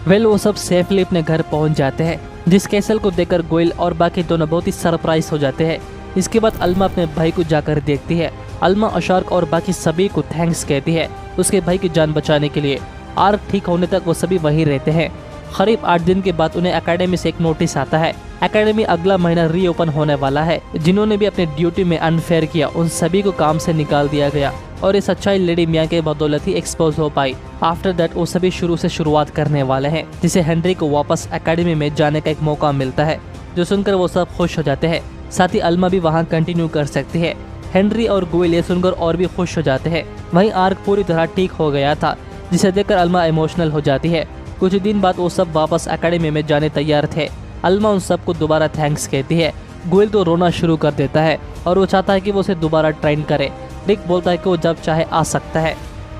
वेल वो सब सेफली अपने घर पहुंच जाते हैं, जिस कैसल को देखकर गोयल और बाकी दोनों बहुत ही सरप्राइज हो जाते हैं। इसके बाद अल्मा अपने भाई को जाकर देखती है। अल्मा अशार्क और बाकी सभी को थैंक्स कहती है उसके भाई की जान बचाने के लिए। आर्क ठीक होने तक वो सभी वहीं रहते हैं। करीब 8 दिन के बाद उन्हें एकेडमी से एक नोटिस आता है। एकेडमी अगला महीना रीओपन होने वाला है। जिन्होंने भी अपने ड्यूटी में अनफेयर किया उन सभी को काम से निकाल दिया गया और ये सच्चाई लेडी मिया के बदौलत ही एक्सपोज हो पाई। आफ्टर दैट वो सभी शुरू से शुरुआत करने वाले हैं, जिसे हेनरी को वापस एकेडमी में जाने का एक मौका मिलता है, जो सुनकर वो सब खुश हो जाते हैं। साथ ही अल्मा भी वहाँ कंटिन्यू कर सकती है। हेनरी और गोयल ये सुनकर और भी खुश हो जाते हैं। वहीं आर्क पूरी तरह ठीक हो गया था, जिसे देखकर अल्मा इमोशनल हो जाती है। कुछ दिन बाद वो सब वापस एकेडमी में जाने तैयार थे। अल्मा उन सबको दोबारा थैंक्स कहती है। गोयल तो रोना शुरू कर देता है और वो चाहता है कि वो उसे दोबारा ट्रेन करे। रिक बोलता है कि वो जब चाहे आ सकता है।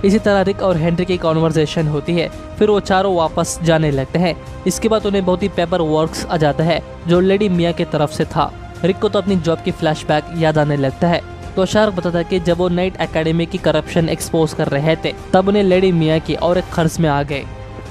इसी तरह रिक और हेनरी की कॉन्वर्सेशन होती है। फिर वो चारों वापस जाने लगते हैं। इसके बाद उन्हें बहुत ही पेपर वर्क्स आ जाता है जो लेडी मिया की तरफ से था। रिक को तो अपनी जॉब की फ्लैशबैक याद आने लगता है। तो शार्क बताता है कि जब वो नाइट एकेडमी की करप्शन एक्सपोज कर रहे थे तब उन्हें लेडी मिया की और एक खर्च में आ गए।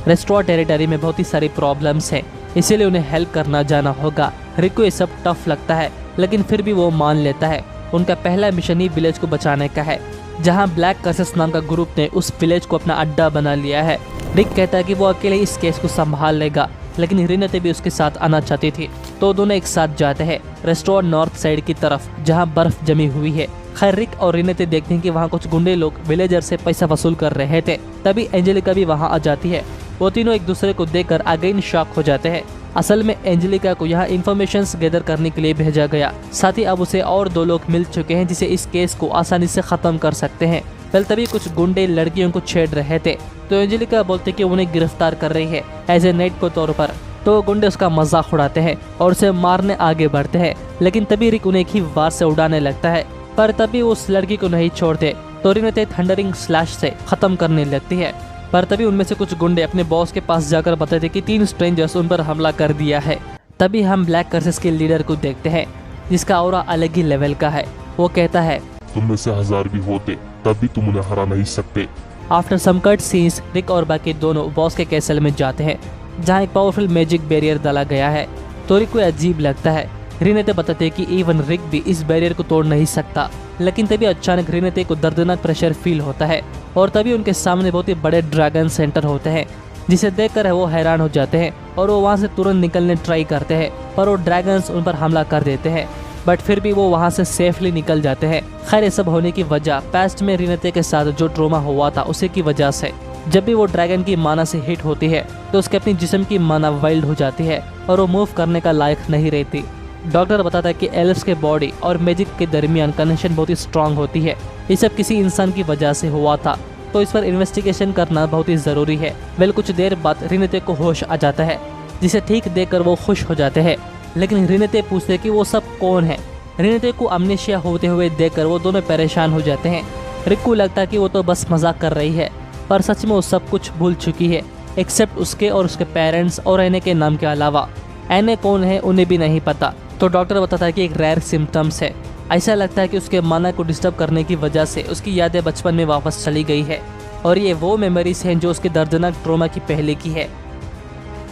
रेस्टोरेंट टेरिटरी में बहुत ही सारी प्रॉब्लम्स हैं, इसीलिए उन्हें हेल्प करना जाना होगा। रिक को ये सब टफ लगता है, लेकिन फिर भी वो मान लेता है। उनका पहला मिशन ही विलेज को बचाने का है, जहां ब्लैक कर्सेस नाम का ग्रुप ने उस विलेज को अपना अड्डा बना लिया है। रिक कहता है कि वो अकेले इस केस को संभाल लेगा, लेकिन रिनेते भी उसके साथ आना चाहती थी। तो दोनों एक साथ जाते हैं रेस्टोरेंट नॉर्थ साइड की तरफ, जहां बर्फ जमी हुई है। खैर रिक और रिनेते देखते हैं कि वहां कुछ गुंडे लोग विलेजर से पैसा वसूल कर रहे थे। तभी एंजेलिका भी वहां आ जाती है। वो तीनों एक दूसरे को देखकर अगेन शॉक हो जाते हैं। असल में एंजेलिका को यहाँ इन्फॉर्मेशन गैदर करने के लिए भेजा गया। साथ ही अब उसे और 2 लोग मिल चुके हैं जिसे इस केस को आसानी से खत्म कर सकते हैं। पहले तभी कुछ गुंडे लड़कियों को छेड़ रहे थे, तो एंजेलिका बोलते कि उन्हें गिरफ्तार कर रही है एज ए नाइट के तौर पर। तो गुंडे उसका मजाक उड़ाते हैं और उसे मारने आगे बढ़ते हैं, लेकिन तभी रिक उन्हें एक ही वार से उड़ाने लगता है। पर तभी उस लड़की को नहीं छोड़ते, तो रिनेते थंडरिंग स्लैश से खत्म करने लगती है। पर तभी उनमें से कुछ गुंडे अपने बॉस के पास जाकर बताते कि 3 स्ट्रेंजर्स उन पर हमला कर दिया है। तभी हम ब्लैक कर्सेस के लीडर को देखते हैं, जिसका ऑरा अलग ही लेवल का है। वो कहता है, तुम में से 1000 भी होते तब भी तुम उन्हें हरा नहीं सकते। आफ्टर सम कट सीन्स रिक और बाकी दोनों बॉस के कैसल में जाते हैं, जहाँ एक पावरफुल मैजिक बैरियर डाला गया है। तो रिक को अजीब लगता है। रिनेते बताते कि इवन रिक भी इस बैरियर को तोड़ नहीं सकता। लेकिन तभी अचानक रिनेते को दर्दनाक प्रेशर फील होता है और तभी उनके सामने बहुत ही बड़े ड्रैगन सेंटर होते हैं, जिसे देखकर वो हैरान हो जाते हैं और वो वहाँ से तुरंत निकलने ट्राई करते हैं, पर वो ड्रैगन्स उन पर हमला कर देते हैं। बट फिर भी वो वहाँ से सेफली निकल जाते हैं। खैर ये सब होने की वजह पास्ट में रिनेते के साथ जो ट्रोमा हुआ था उसी की वजह से। जब भी वो ड्रैगन की माना से हिट होती है तो उसके अपनी जिस्म की माना वाइल्ड हो जाती है और वो मूव करने का लायक नहीं रहती। डॉक्टर बताता है कि एल्व्स के बॉडी और मैजिक के दरमियान कनेक्शन बहुत ही स्ट्रांग होती है। ये सब किसी इंसान की वजह से हुआ था, तो इस पर इन्वेस्टिगेशन करना बहुत ही जरूरी है। वेल कुछ देर बाद रिनेते को होश आ जाता है, जिसे ठीक देखकर वो खुश हो जाते हैं। लेकिन रिनेते पूछते कि वो सब कौन है। रिनेते को अमनेशिया होते हुए देखकर वो दोनों परेशान हो जाते हैं। रिक को लगता है कि वो तो बस मजाक कर रही है, पर सच में वो सब कुछ भूल चुकी है, एक्सेप्ट उसके और उसके पेरेंट्स और एने के नाम के अलावा। एने कौन है उन्हें भी नहीं पता। तो डॉक्टर बताता है कि एक रेयर सिम्टम्स है। ऐसा लगता है कि उसके माना को डिस्टर्ब करने की वजह से उसकी यादें बचपन में वापस चली गई है, और ये वो मेमोरीज हैं जो उसके दर्दनाक ट्रॉमा की पहले की है।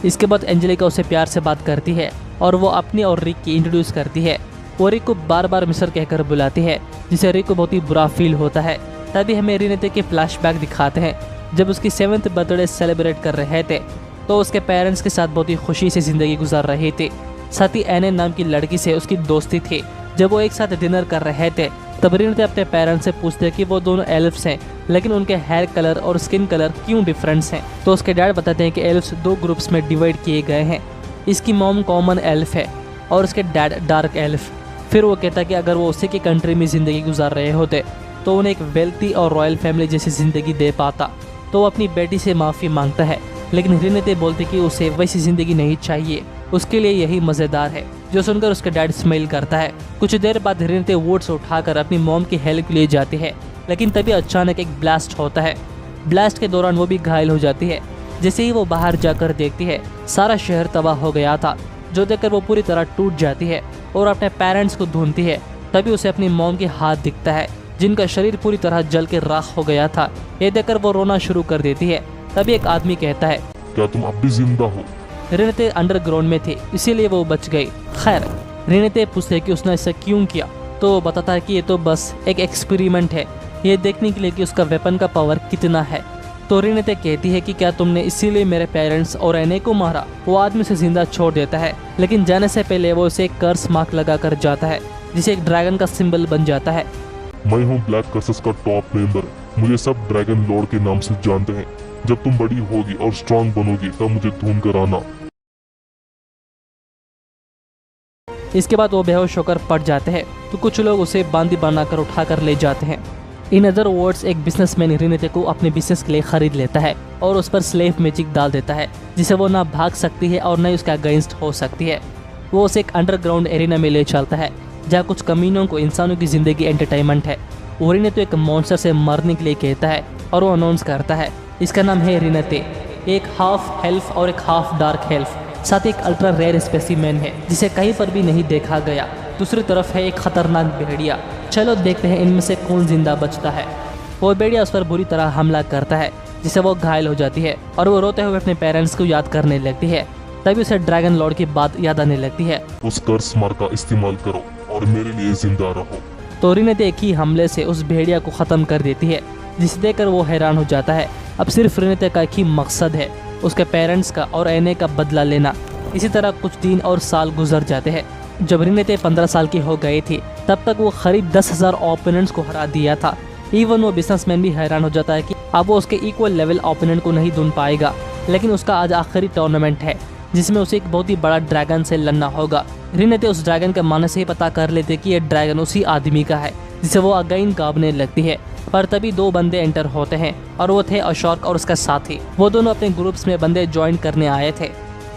इसके बाद एंजेलिका उसे प्यार से बात करती है और वो अपनी और रिक की इंट्रोड्यूस करती है। वो रिक को बार बार मिस्टर कहकर बुलाती है, जिसे रिक को बहुत ही बुरा फील होता है। तभी हमें रिनेते के फ्लैशबैक दिखाते हैं। जब उसकी 7th बर्थडे सेलिब्रेट कर रहे थे तो उसके पेरेंट्स के साथ बहुत ही खुशी से जिंदगी गुजार रही थी। साथ ही एने नाम की लड़की से उसकी दोस्ती थी। जब वो एक साथ डिनर कर रहे थे तब रिनेते अपने पेरेंट्स से पूछते कि वो दोनों एल्फ्स हैं, लेकिन उनके हेयर कलर और स्किन कलर क्यों डिफरेंट्स हैं। तो उसके डैड बताते हैं कि एल्फ्स 2 ग्रुप्स में डिवाइड किए गए हैं। इसकी मॉम कॉमन एल्फ है और उसके डैड डार्क एल्फ। फिर वो कहता कि अगर वो उसी की कंट्री में ज़िंदगी गुजार रहे होते तो उन्हें एक वेल्थी और रॉयल फैमिली जैसी ज़िंदगी दे पाता। तो वो अपनी बेटी से माफ़ी मांगता है, लेकिन रिनेते बोलते कि उसे वैसी ज़िंदगी नहीं चाहिए, उसके लिए यही मज़ेदार है। जो सुनकर उसका डैड स्माइल करता है। कुछ देर बाद रिनेते वुड्स उठाकर अपनी मॉम की हेल्प के लिए जाती है, लेकिन तभी अचानक एक ब्लास्ट होता है। ब्लास्ट के दौरान वो भी घायल हो जाती है। जैसे ही वो बाहर जाकर देखती है सारा शहर तबाह हो गया था, जो देखकर वो पूरी तरह टूट जाती है और अपने पेरेंट्स को ढूंढती है। तभी उसे अपनी मॉम के हाथ दिखता है, जिनका शरीर पूरी तरह जल के राख हो गया था। ये देखकर वो रोना शुरू कर देती है। तभी एक आदमी कहता है, क्या तुम अब भी जिंदा हो? रिनेते अंडरग्राउंड में थे, इसीलिए वो बच गई। खैर, रिनेते पूछते कि उसने ऐसा क्यों किया, तो वो बताता है कि ये तो बस एक एक्सपेरिमेंट है, ये देखने के लिए कि उसका वेपन का पावर कितना है। तो रिनेते कहती है कि क्या तुमने इसीलिए मेरे पेरेंट्स और एने को मारा? वो आदमी उसे जिंदा छोड़ देता है, लेकिन जाने से पहले वो उसे एक कर्स मार्क लगा कर जाता है, जिसे एक ड्रैगन का सिंबल बन जाता है। मैं हूँ ब्लैक कर्सेस का टॉप मेंबर, मुझे सब ड्रैगन लॉर्ड के नाम से जानते हैं। जब तुम बड़ी होगी और स्ट्रांग बनोगी तब मुझे ढूंढ कर आना। इसके बाद वो बेहोश होकर पड़ जाते हैं, तो कुछ लोग उसे बांदी बनाकर उठाकर ले जाते हैं। इन अदर वर्ड्स, एक बिजनेसमैन रिनेते को अपने बिजनेस के लिए खरीद लेता है और उस पर स्लेव मैजिक डाल देता है, जिसे वो ना भाग सकती है और न ही उसके अगेंस्ट हो सकती है। वो उसे एक अंडरग्राउंड एरिना में ले चलता है, जहाँ कुछ कमीनों को इंसानों की जिंदगी एंटरटेनमेंट है। वो रिनेते एक मॉन्स्टर से मरने के लिए कहता है और वो अनाउंस करता है, इसका नाम है रिनेते, एक हाफ हेल्फ और एक हाफ डार्क हेल्फ, साथ एक अल्ट्रा रेयर स्पेसिमेन है जिसे कहीं पर भी नहीं देखा गया। दूसरी तरफ है एक खतरनाक भेड़िया। चलो देखते हैं इनमें से कौन जिंदा बचता है। वो भेड़िया उस पर बुरी तरह हमला करता है, जिससे वो घायल हो जाती है और वो रोते हुए अपने पेरेंट्स को याद करने लगती है। तभी उसे ड्रैगन लॉर्ड की बात याद आने लगती है। उस कर्स मार्क का इस्तेमाल करो और मेरे लिए जिंदा रहो। तो रिनेते एक ही हमले से उस भेड़िया को खत्म कर देती है, जिसे देखकर वो हैरान हो जाता है। अब सिर्फ रिनेते का एक ही मकसद है, उसके पेरेंट्स का और एने का बदला लेना। इसी तरह कुछ दिन और साल गुजर जाते हैं। जब रिनेते 15 साल की हो गई थी, तब तक वो करीब 10,000 ओपोनेंट्स को हरा दिया था। इवन वो बिजनेसमैन भी हैरान हो जाता है कि अब वो उसके इक्वल लेवल ओपोनेंट को नहीं ढूंढ पाएगा। लेकिन उसका आज आखिरी टूर्नामेंट है, जिसमें उसे एक बहुत ही बड़ा ड्रैगन से लड़ना होगा। रिनेते उस ड्रैगन का मानस से ही पता कर लेते कि ये ड्रैगन उसी आदमी का है, जिसे वो अगेन कांपने लगती है। पर तभी दो बंदे एंटर होते हैं और वो थे अशोक और उसका साथी। वो दोनों अपने ग्रुप्स में बंदे ज्वाइन करने आए थे।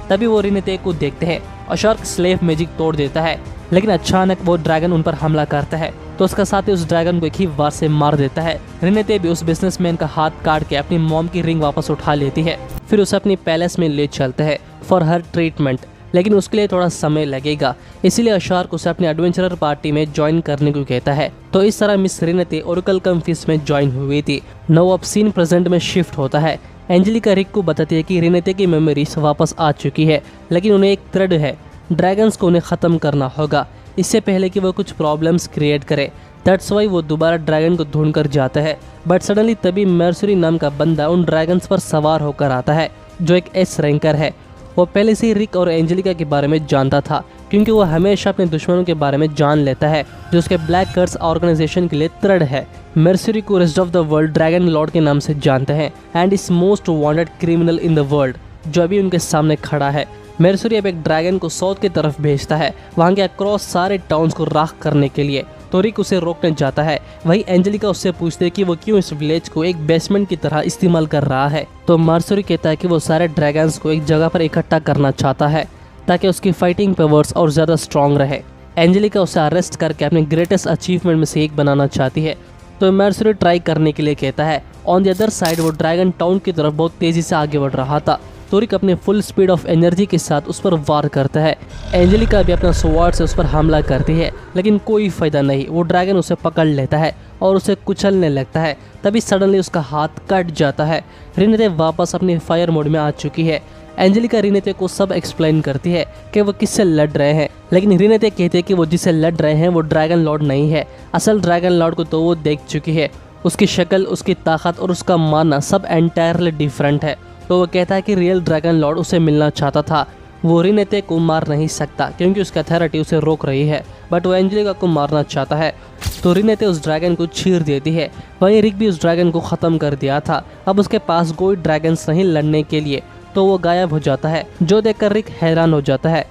तभी वो रिनेते को देखते हैं। अशोक स्लेव मैजिक तोड़ देता है, लेकिन अचानक वो ड्रैगन उन पर हमला करता है, तो उसका साथी उस ड्रैगन को एक ही वार से मार देता है। रिनेते भी उस बिजनेसमैन का हाथ काट के अपनी मॉम की रिंग वापस उठा लेती है। फिर उसे अपनी पैलेस में ले चलते हैं फॉर हर ट्रीटमेंट, लेकिन उसके लिए थोड़ा समय लगेगा। इसीलिए अशोक उसे अपनी एडवेंचरर पार्टी में ज्वाइन करने को कहता है। तो इस तरह मिस रिनेते ओरेकल कम फीस में ज्वाइन हुई थी। नाउ अब सीन प्रेजेंट में शिफ्ट होता है। एंजेलिका रिक को बताती है कि रिनेते की मेमोरीज वापस आ चुकी है, लेकिन उन्हें एक थ्रेड है, ड्रैगन्स को उन्हें ख़त्म करना होगा इससे पहले कि वो कुछ प्रॉब्लम्स क्रिएट करे। दैट्स वाई वो दोबारा ड्रैगन को ढूंढ कर जाता है। बट सडनली तभी मर्सरी नाम का बंदा उन ड्रैगन्स पर सवार होकर आता है, जो एक एस रैंकर है। वो पहले से ही रिक और एंजेलिका के बारे में जानता था, क्योंकि वो हमेशा अपने दुश्मनों के बारे में जान लेता है, जो उसके ब्लैक कर्स ऑर्गेनाइजेशन के लिए थ्रेड है। मर्सरी को rest of the world dragon Lord के नाम से जानते हैं and is most wanted criminal in the world, जो अभी उनके सामने खड़ा है। मर्सरी अब एक ड्रैगन को साउथ की तरफ भेजता है, वहाँ के अक्रॉस सारे टाउन्स को राख करने के लिए। तो रिक उसे रोकने जाता है। वही एंजेलिका उससे पूछते है कि वो क्यों इस विलेज को एक बेसमेंट की तरह इस्तेमाल कर रहा है। तो मर्सरी कहता है कि वो सारे ड्रैगन्स को एक जगह पर इकट्ठा करना चाहता है, ताकि उसकी फाइटिंग पावर्स और ज़्यादा स्ट्रॉन्ग रहे। एंजेलिका उसे अरेस्ट करके अपने ग्रेटेस्ट अचीवमेंट में से एक बनाना चाहती है, तो मर्सरी ट्राई करने के लिए कहता है। ऑन द अदर साइड वो ड्रैगन टाउन की तरफ बहुत तेजी से आगे बढ़ रहा था, तो रिक अपने फुल स्पीड ऑफ एनर्जी के साथ उस पर वार करता है। एंजेलिका भी अपना स्वॉर्ड से उस पर हमला करती है, लेकिन कोई फायदा नहीं। वो ड्रैगन उसे पकड़ लेता है और उसे कुचलने लगता है। तभी सडनली उसका हाथ कट जाता है। रिनेते वापस अपने फायर मोड में आ चुकी है। एंजेलिका रिनेते को सब एक्सप्लेन करती है कि वो किससे लड़ रहे हैं, लेकिन रिनेते कहते हैं कि वो जिससे लड़ रहे हैं वो ड्रैगन लॉर्ड नहीं है। असल ड्रैगन लॉर्ड को तो वो देख चुकी है, उसकी शक्ल, उसकी ताकत और उसका मानना सब एंटायरली डिफरेंट है। तो वो कहता है कि रियल ड्रैगन लॉर्ड उसे मिलना चाहता था। वो रिनेते को मार नहीं सकता क्योंकि उसकी अथॉरिटी उसे रोक रही है, बट वो एंजेलिका को मारना चाहता है। तो रिनेते उस ड्रैगन को चीर देती है। वहीं रिक भी उस ड्रैगन को ख़त्म कर दिया था। अब उसके पास कोई ड्रैगन्स नहीं लड़ने के लिए, तो वो गायब हो जाता है, जो देखकर रिक हैरान हो जाता है।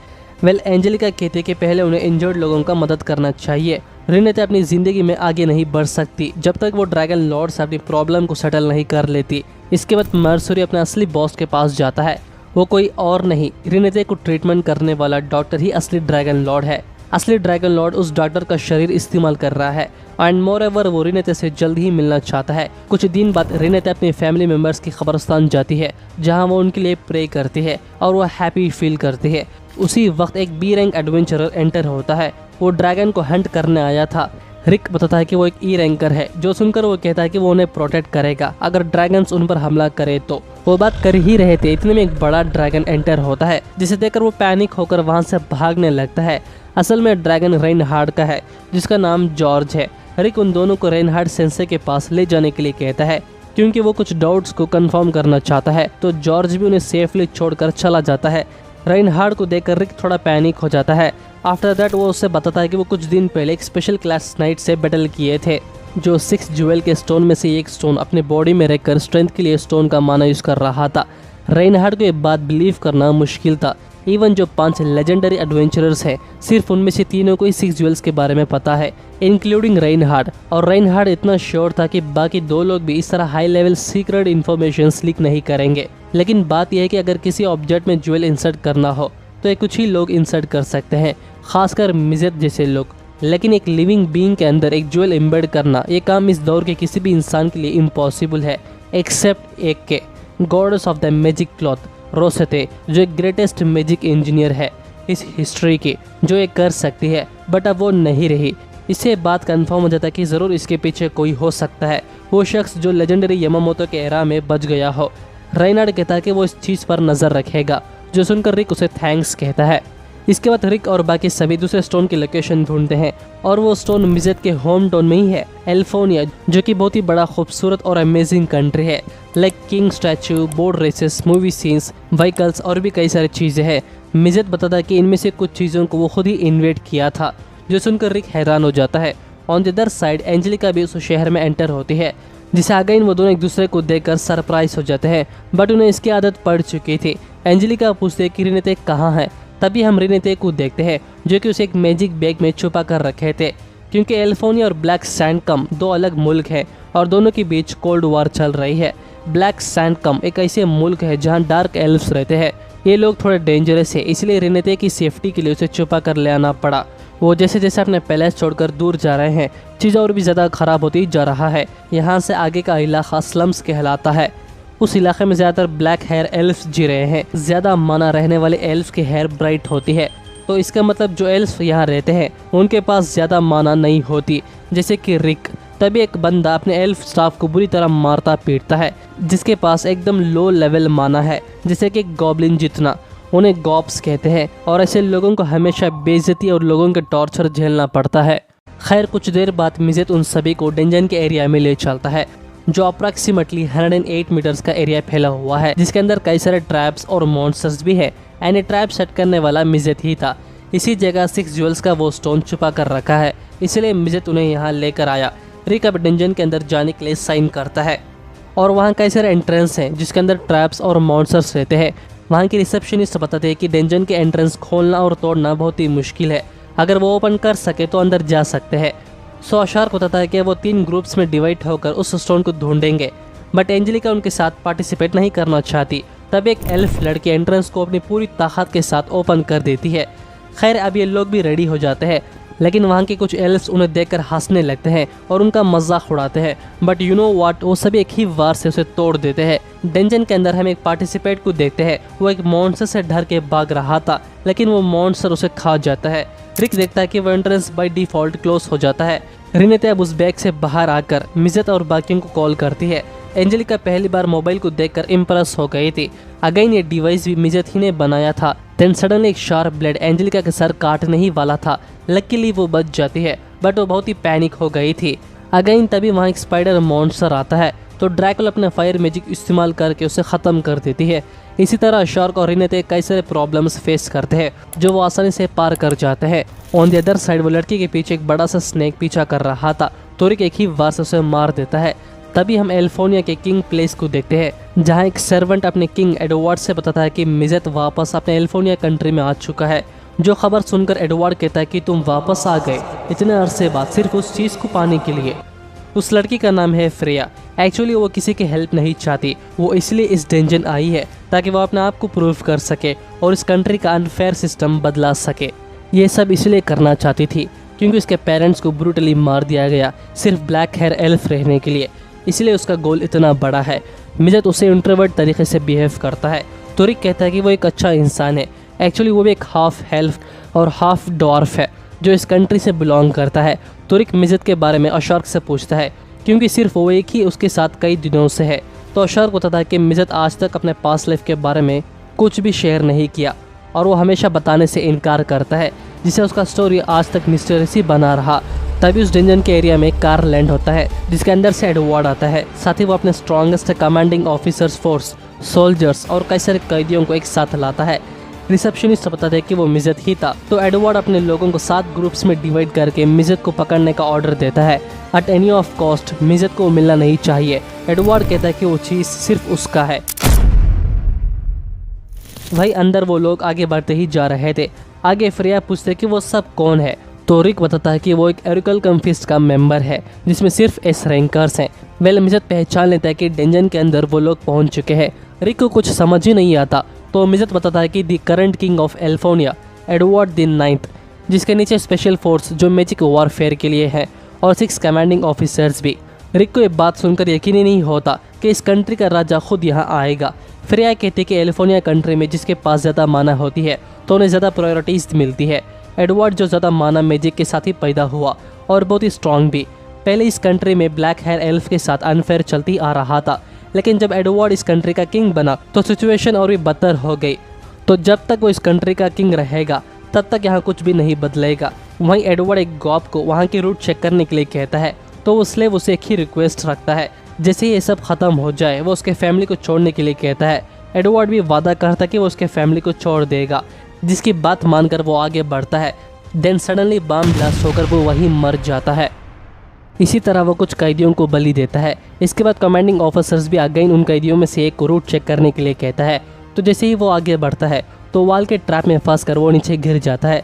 एंजेलिका कहती है कि पहले उन्हें इंजर्ड लोगों का मदद करना चाहिए। रिनेते अपनी ज़िंदगी में आगे नहीं बढ़ सकती जब तक वो ड्रैगन लॉर्ड से अपनी प्रॉब्लम को सेटल नहीं कर लेती। इसके बाद मर्सरी अपने असली बॉस के पास जाता है। वो कोई और नहीं, रिनेते को ट्रीटमेंट करने वाला डॉक्टर ही असली ड्रैगन लॉर्ड है। असली ड्रैगन लॉर्ड उस डॉक्टर का शरीर इस्तेमाल कर रहा है एंड मोरओवर वो रिनेते से जल्द ही मिलना चाहता है। कुछ दिन बाद रिनेते अपने फैमिली मेम्बर्स की कब्रिस्तान जाती है, जहां वो उनके लिए प्रे करती है और वो हैप्पी फील करती है। उसी वक्त एक बी रैंक एडवेंचरर एंटर होता है। वो ड्रैगन को हंट करने आया था। रिक बताता है कि वो एक ई रैंकर है, जो सुनकर वो कहता है कि वो उन्हें प्रोटेक्ट करेगा अगर ड्रैगन्स उन पर हमला करे तो। वो बात कर ही रहे थे, इतने में एक बड़ा ड्रैगन एंटर होता है, जिसे देखकर वो पैनिक होकर वहां से भागने लगता है। असल में ड्रैगन रेनहार्ड का है, जिसका नाम जॉर्ज है। रिक उन दोनों को रेनहार्ड सेंसे के पास ले जाने के लिए कहता है, क्योंकि वो कुछ डाउट्स को कंफर्म करना चाहता है। तो जॉर्ज भी उन्हें सेफली छोड़कर चला जाता है। रेनहार्ड को देखकर रिक थोड़ा पैनिक हो जाता है। आफ्टर दैट वो उससे बताता है कि वो कुछ दिन पहले एक स्पेशल क्लास नाइट से बैटल किए थे, जो 6 ज्वेल के स्टोन में से एक स्टोन अपने बॉडी में रखकर स्ट्रेंथ के लिए स्टोन का माना यूज कर रहा था। रेनहार्ड को ये बात बिलीव करना मुश्किल था। इवन जो 5 लेजेंडरी एडवेंचरर्स हैं, सिर्फ उनमें से तीनों को ही 6 ज्वेल्स के बारे में पता है, इंक्लूडिंग रेनहार्ड। और रेनहार्ड इतना श्योर था कि बाकी 2 लोग भी इस तरह high level secret information leak नहीं करेंगे। लेकिन बात यह है कि अगर किसी ऑब्जेक्ट में ज्वेल इंसर्ट करना हो तो ये कुछ ही लोग इंसर्ट कर सकते हैं, खासकर मिज़ेट जैसे लोग। लेकिन एक लिविंग बीइंग के अंदर एक ज्वेल एम्बेड करना, ये काम इस दौर के किसी भी इंसान के लिए इम्पॉसिबल है, एक्सेप्ट एक के, goddess of the magic cloth, Rosette, जो एक ग्रेटेस्ट मैजिक इंजीनियर है इस हिस्ट्री की, जो ये कर सकती है। बट अब वो नहीं रही। इससे बात कंफर्म हो जाता है कि ज़रूर इसके पीछे कोई हो सकता है, वो शख्स जो लेजेंडरी यमामोतो के एरा में बच गया हो। रेनहार्ड कहता है कि वो इस चीज़ पर नज़र रखेगा, जो सुनकर रिक उसे थैंक्स कहता है। इसके बाद रिक और बाकी सभी दूसरे स्टोन की लोकेशन ढूंढते हैं, और वो स्टोन मिज़ेट के होम टाउन में ही है, एल्फोनिया, जो कि बहुत ही बड़ा खूबसूरत और अमेजिंग कंट्री है। Like king statue, boat races, movie scenes, vehicles और भी कई सारी चीज़ें हैं। मिज़ेट बताता है कि इनमें से कुछ चीज़ों को वो खुद ही इन्वेट किया था, जो सुनकर रिक हैरान हो जाता है। On the other side Angelica भी उस शहर में एंटर होती है, जिसे अगेन वो दोनों एक दूसरे को देखकर सरप्राइज हो जाते हैं, बट उन्हें इसकी आदत पड़ चुकी थी। एंजेलिका पूछते हैं कि रिनेते कहाँ है। तभी हम रिनेते को देखते हैं, जो कि उसे एक मैजिक बैग में छुपा कर रखे थे, क्योंकि एल्फोनिया और ब्लैक सैंडकम 2 अलग मुल्क हैं और दोनों के बीच कोल्ड वॉर चल रही है। ब्लैक सैंडकम एक ऐसे मुल्क है जहाँ डार्क एल्फ्स रहते हैं। ये लोग थोड़े डेंजरस है, इसलिए रिनेते की सेफ्टी के लिए उसे छुपा कर ले आना पड़ा। वो जैसे जैसे अपने पैलेस छोड़कर दूर जा रहे हैं, चीज़ और भी ज़्यादा ख़राब होती जा रहा है। यहाँ से आगे का इलाका स्लम्स कहलाता है। उस इलाके में ज़्यादातर ब्लैक हेयर एल्फ्स जी रहे हैं। ज़्यादा माना रहने वाले एल्फ्स की हेयर ब्राइट होती है, तो इसका मतलब जो एल्फ्स यहाँ रहते हैं उनके पास ज़्यादा माना नहीं होती, जैसे कि रिक। तभी एक बंदा अपने एल्फ स्टाफ को बुरी तरह मारता पीटता है, जिसके पास एकदम लो लेवल माना है, जैसे कि गॉब्लिन जितना। उन्हें गॉब्स कहते हैं, और ऐसे लोगों को हमेशा बेइज्जती और लोगों के टॉर्चर झेलना पड़ता है। खैर कुछ देर बाद मिज़ेट उन सभी को डेंजन के एरिया में ले चलता है, जो अप्रॉक्सीमेटली 108 मीटर्स का एरिया फैला हुआ है, जिसके अंदर कई सारे ट्रैप्स और मॉन्स्टर्स भी है। एंड ट्रैप सेट करने वाला मिज़ेट ही था। इसी जगह 6 ज्वेल्स का वो स्टोन छुपा कर रखा है, इसलिए मिज़ेट उन्हें यहाँ लेकर आया। रिक अब डेंजन के अंदर जाने के लिए साइन करता है, और वहाँ कई सारे एंट्रेंस हैं जिसके अंदर ट्रैप्स और मॉन्स्टर्स रहते हैं। वहाँ की रिसेप्शनिस्ट बताते हैं कि डेंजन के एंट्रेंस खोलना और तोड़ना बहुत ही मुश्किल है, अगर वो ओपन कर सके तो अंदर जा सकते हैं। सो अशार्क बताता है कि वो 3 ग्रुप्स में डिवाइड होकर उस स्टोन को ढूंढेंगे, बट एंजेलिका उनके साथ पार्टिसिपेट नहीं करना चाहती। तब एक एल्फ लड़की एंट्रेंस को अपनी पूरी ताकत के साथ ओपन कर देती है। खैर अब ये लोग भी रेडी हो जाते हैं, लेकिन वहाँ के कुछ एल्फ्स उन्हें देखकर हंसने लगते हैं और उनका मजाक उड़ाते हैं। बट यू नो व्हाट, वो सभी एक ही वार से उसे तोड़ देते हैं। डेंजन के अंदर हम एक पार्टिसिपेट को देखते हैं, वो एक मॉन्स्टर से डर के भाग रहा था, लेकिन वो मॉन्स्टर उसे खा जाता है। रिक देखता है कि वो एंट्रेंस बाय डिफॉल्ट क्लोज हो जाता है। रिनेते अब उस बैग से बाहर आकर मिज़ेट और बाकियों को कॉल करती है। एंजेलिका पहली बार मोबाइल को देखकर इम्प्रेस हो गई थी। अगेन ये डिवाइस भी मिज़ेट ही ने बनाया था। देन सडनली एक शार्प ब्लेड एंजेलिका के सर काटने ही वाला था। लकीली वो बच जाती है, बट वो बहुत ही पैनिक हो गई थी। अगेन तभी वहाँ एक स्पाइडर मॉन्स्टर आता है, तो ड्रैकुला अपने फायर मैजिक इस्तेमाल करके उसे ख़त्म कर देती है। इसी तरह शार्क और रिनेते कई सारे प्रॉब्लम्स फेस करते हैं, जो वो आसानी से पार कर जाते हैं। ऑन द अदर साइड वो लड़की के पीछे एक बड़ा सा स्नेक पीछा कर रहा था, तो रिक एक ही वार से उसे मार देता है। तभी हम एल्फोनिया के किंग प्लेस को देखते हैं, जहाँ एक सर्वेंट अपने किंग एडवर्ड से बताता है कि मिज़ेट वापस अपने एल्फोनिया कंट्री में आ चुका है। जो खबर सुनकर एडवर्ड कहता है कि तुम वापस आ गए इतने अरसे बाद सिर्फ उस चीज़ को पाने के लिए। उस लड़की का नाम है फ्रेया। एक्चुअली वो किसी की हेल्प नहीं चाहती, वो इसलिए इस डेंजन आई है ताकि वो अपने आप को प्रूव कर सके और इस कंट्री का अनफेयर सिस्टम बदला सके। ये सब इसलिए करना चाहती थी क्योंकि उसके पेरेंट्स को ब्रूटली मार दिया गया सिर्फ ब्लैक हेयर एल्फ रहने के लिए, इसलिए उसका गोल इतना बड़ा है। मिज़ेट उसे इंट्रोवर्ट तरीके से बिहेव करता है, तो रिक कहता है कि वो एक अच्छा इंसान है। एक्चुअली वो भी एक हाफ एल्फ और हाफ डॉर्फ है, जो इस कंट्री से बिलोंग करता है। तो रिक मिज़त के बारे में अशार्क से पूछता है क्योंकि सिर्फ वो एक ही उसके साथ कई दिनों से है। तो अशार्क बताता है कि मिज़त आज तक अपने पास्ट लाइफ के बारे में कुछ भी शेयर नहीं किया और वो हमेशा बताने से इनकार करता है, जिससे उसका स्टोरी आज तक मिस्टीरियस ही बना रहा। तभी उस डेंजन के एरिया में कार लैंड होता है जिसके अंदर से एडवर्ड आता है। साथ ही वो अपने strongest commanding officers force, soldiers और कई सारे कैदियों को एक साथ लाता है। रिसेप्शनिस्ट बताते हैं कि वो मिज़त ही था। तो एडवर्ड अपने लोगों को 7 ग्रुप्स में डिवाइड करके मिज़त को पकड़ने का ऑर्डर देता है। एट एनी ऑफ कॉस्ट मिज़त को मिलना नहीं चाहिए। एडवर्ड कहता है कि वो चीज़ सिर्फ उसका है। वही अंदर वो लोग आगे बढ़ते ही जा रहे थे। आगे फ्रेया पूछते कि वो सब कौन है। तो रिक बताता है कि वो एक एरिकल कम्फिस्ट का मेंबर है जिसमें सिर्फ एस रैंकर्स हैं। वेल मिज़त पहचान लेता है कि डेंजन के अंदर वो लोग पहुंच चुके हैं। रिक को कुछ समझ ही नहीं आता। तो मिज़त बताता है कि द करंट किंग ऑफ एल्फोनिया एडवर्ड द 9th, जिसके नीचे स्पेशल फोर्स जो मैजिक वॉरफेयर के लिए है और 6 कमांडिंग ऑफिसर्स भी। रिक को ये बात सुनकर यकीन ही नहीं होता कि इस कंट्री का राजा खुद यहाँ आएगा। फ्रेया कहती है कि एल्फोनिया कंट्री में जिसके पास ज़्यादा माना होती है तो उन्हें ज़्यादा प्रायोरिटीज मिलती है। एडवर्ड जो ज़्यादा माना मैजिक के साथ ही पैदा हुआ और बहुत ही स्ट्रॉन्ग भी। पहले इस कंट्री में ब्लैक हेयर एल्फ के साथ अनफेयर चलती आ रहा था, लेकिन जब एडवर्ड इस कंट्री का किंग बना तो सिचुएशन और भी बदतर हो गई। तो जब तक वो इस कंट्री का किंग रहेगा तब तक यहाँ कुछ भी नहीं बदलेगा। वहीं एडवर्ड एक गॉब को वहाँ की रूट चेक करने के लिए कहता है। तो वो स्लेव उसे एक ही रिक्वेस्ट रखता है, जैसे ही ये सब खत्म हो जाए वो उसके फैमिली को छोड़ने के लिए कहता है। एडवर्ड भी वादा करता है कि वो उसके फैमिली को छोड़ देगा, जिसकी बात मानकर वो आगे बढ़ता है। देन सडनली बम ब्लास्ट होकर वो वहीं मर जाता है। इसी तरह वो कुछ कैदियों को बलि देता है। इसके बाद कमांडिंग ऑफिसर्स भी अगेन उन कैदियों में से एक को रूट चेक करने के लिए कहता है। तो जैसे ही वो आगे बढ़ता है तो वाल के ट्रैप में फंस कर वो नीचे गिर जाता है,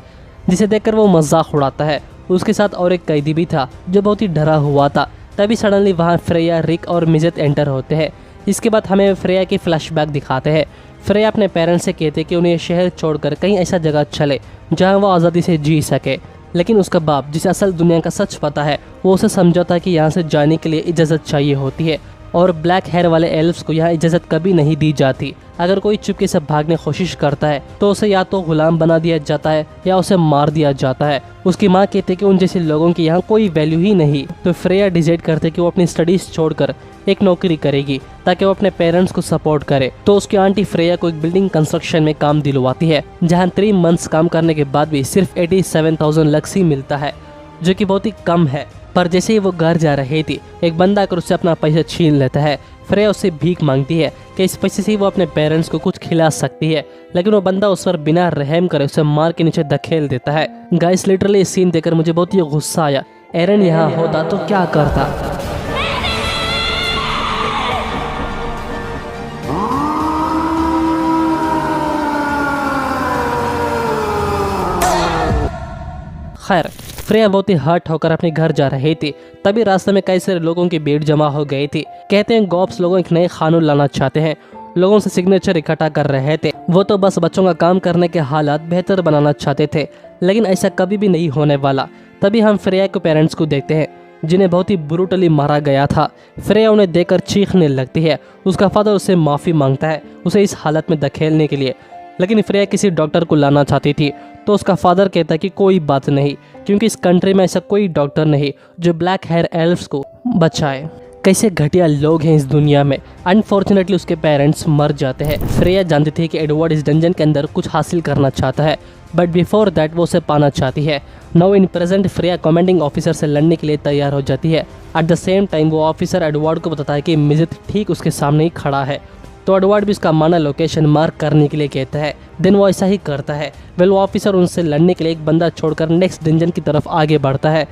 जिसे देखकर वो मजाक उड़ाता है। उसके साथ और एक कैदी भी था जो बहुत ही डरा हुआ था। तभी सडनली वहाँ फ्रेया, रिक और मिज़त एंटर होते हैं। इसके बाद हमें फ्रेया की फ्लैशबैक दिखाते हैं। फ्रेया अपने पेरेंट्स से कहते कि उन्हें शहर छोड़कर कहीं ऐसा जगह चले जहाँ वो आज़ादी से जी सके, लेकिन उसका बाप जिसे असल दुनिया का सच पता है वो उसे समझाता है कि यहाँ से जाने के लिए इजाज़त चाहिए होती है और ब्लैक हेयर वाले एल्फ्स को यहाँ इजाज़त कभी नहीं दी जाती। अगर कोई चुपके से भागने की कोशिश करता है तो उसे या तो गुलाम बना दिया जाता है या उसे मार दिया जाता है। उसकी माँ कहती है कि उन जैसे लोगों की यहाँ कोई वैल्यू ही नहीं। तो फ्रेया डिसाइड करते कि वो अपनी स्टडीज छोड़कर एक नौकरी करेगी ताकि वो अपने पेरेंट्स को सपोर्ट करे। तो उसकी आंटी फ्रेया को एक बिल्डिंग कंस्ट्रक्शन में काम दिलवाती है, जहाँ 3 मंथ्स काम करने के बाद भी सिर्फ 87,000 लक्स ही मिलता है, जो कि बहुत ही कम है। पर जैसे ही वो घर जा रही थी एक बंदा आकर उससे अपना पैसा छीन लेता है। फ्रेया उससे भीख मांगती है कि इस पैसे से वो अपने पेरेंट्स को कुछ खिला सकती है, लेकिन वो बंदा उस पर बिना रहम करे उसे मार के नीचे धकेल देता है। गाइस लिटरली इस सीन देखकर मुझे बहुत ही गुस्सा आया। एरन यहाँ होता तो क्या करता। खैर फ्रेया बहुत ही हर्ट होकर अपने घर जा रही थी। तभी रास्ते में कई सारे लोगों की भीड़ जमा हो गई थी। कहते हैं गॉब्स लोगों एक नए कानून लाना चाहते हैं। लोगों से सिग्नेचर इकट्ठा कर रहे थे। वो तो बस बच्चों का काम करने के हालात बेहतर बनाना चाहते थे, लेकिन ऐसा कभी भी नहीं होने वाला। तभी हम फ्रेया के पेरेंट्स को देखते हैं जिन्हें बहुत ही ब्रूटली मारा गया था। फ्रेया उन्हें देखकर चीखने लगती है। उसका फादर उससे माफ़ी मांगता है उसे इस हालत में धकेलने के लिए, लेकिन फ्रेया किसी डॉक्टर को लाना चाहती थी। तो उसका फादर कहता है कि कोई बात नहीं, क्योंकि इस कंट्री में ऐसा कोई डॉक्टर नहीं जो ब्लैक हेयर एल्फ्स को बचाए। कैसे घटिया लोग हैं इस दुनिया में। अनफॉर्चुनेटली उसके पेरेंट्स मर जाते हैं। फ्रेया जानती थी कि एडवर्ड इस डंजन के अंदर कुछ हासिल करना चाहता है, बट बिफोर दैट वो उसे पाना चाहती है। Now in present Freya commanding officer से लड़ने के लिए तैयार हो जाती है। एट द सेम टाइम वो ऑफिसर एडवर्ड को बताता है कि मिज़त ठीक उसके सामने ही खड़ा है। तो एडवर्ड भी उसका माना लोकेशन मार्क करने के लिए कहता है। देन वो ऐसा ही करता है। वेल वो ऑफिसर उनसे लड़ने के लिए एक बंदा छोड़कर नेक्स्ट डंजन की तरफ आगे बढ़ता है।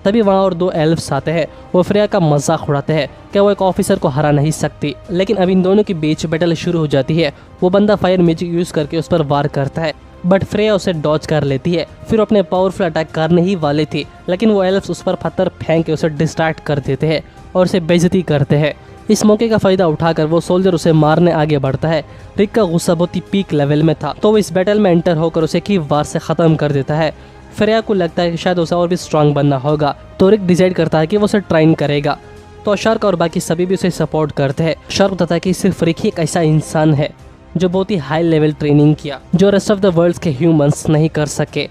तभी वहाँ और 2 एल्फ्स आते हैं। वो फ्रेया का मजाक उड़ाते हैं कि वो एक ऑफिसर को हरा नहीं सकती, लेकिन अब इन दोनों के बीच बैटल शुरू हो जाती है। वो बंदा फायर मैजिक यूज करके उस पर वार करता है, बट फ्रेया उसे डॉज कर लेती है। फिर अपने पावरफुल अटैक करने ही वाले थी, लेकिन वो एल्फ्स उस पर पत्थर फेंक के उसे डिस्ट्रैक्ट कर देते हैं और उसे बेइज्जती करते हैं। इस मौके का फायदा उठाकर वो सोल्जर उसे मारने आगे बढ़ता है। रिक का गुस्सा बहुत ही पीक लेवल में था, तो वो इस बैटल में एंटर होकर उसे की वार से ख़त्म कर देता है। फ्रेया को लगता है कि शायद उसे और भी स्ट्रांग बनना होगा, तो रिक डिसाइड करता है कि वो उसे ट्रेन करेगा। तो शार्क और बाकी सभी भी उसे सपोर्ट करते हैं। शार्क बताता है कि सिर्फ रिक ही एक ऐसा इंसान है जो बहुत ही हाई लेवल ट्रेनिंग किया, जो रेस्ट ऑफ द वर्ल्ड के ह्यूमंस नहीं कर सके।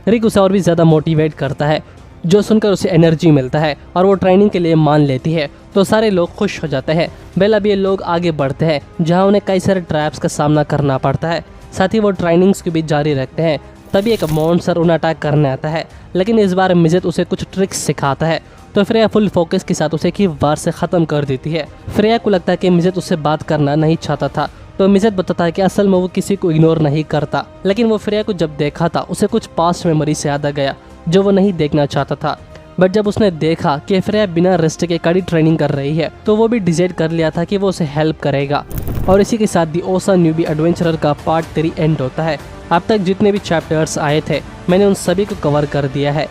रिक उसे और भी ज़्यादा मोटिवेट करता है, जो सुनकर उसे एनर्जी मिलता है और वो ट्रेनिंग के लिए मान लेती है। तो सारे लोग खुश हो जाते हैं। वेल अब ये लोग आगे बढ़ते हैं, जहाँ उन्हें कई सारे ट्रैप्स का सामना करना पड़ता है। साथ ही वो ट्रेनिंग्स को भी जारी रखते हैं। तभी एक मॉन्स्टर उन्हें अटैक करने आता है, लेकिन इस बार मिज़ेट उसे कुछ ट्रिक्स सिखाता है। तो फ्रेया फुल फोकस के साथ उसे एक ही वार से ख़त्म कर देती है। फ्रेया को लगता है कि मिज़ेट उससे बात करना नहीं चाहता था, तो मिज़ेट बताता है कि असल में वो किसी को इग्नोर नहीं करता, लेकिन वो फ्रेया को जब देखा था उसे कुछ पास्ट मेमोरी से याद आ गया जो वो नहीं देखना चाहता था। बट जब उसने देखा कि फ्रेया बिना रेस्ट के कड़ी ट्रेनिंग कर रही है, तो वो भी डिसाइड कर लिया था कि वो उसे हेल्प करेगा। और इसी के साथ दी ओसा न्यूबी एडवेंचरर का पार्ट 3 एंड होता है। अब तक जितने भी चैप्टर्स आए थे मैंने उन सभी को कवर कर दिया है।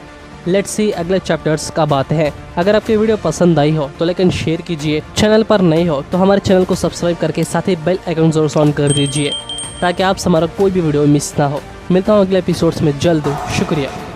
लेट्स सी अगले चैप्टर्स कब आते हैं। अगर आपकी वीडियो पसंद आई हो तो लाइक एंड शेयर कीजिए। चैनल पर नए हो तो हमारे चैनल को सब्सक्राइब करके साथ ही बेल आइकन जरूर ऑन कर दीजिए, ताकि आपसे हमारा कोई भी वीडियो मिस ना हो। मिलता हूँ अगले एपिसोड्स में जल्द। शुक्रिया।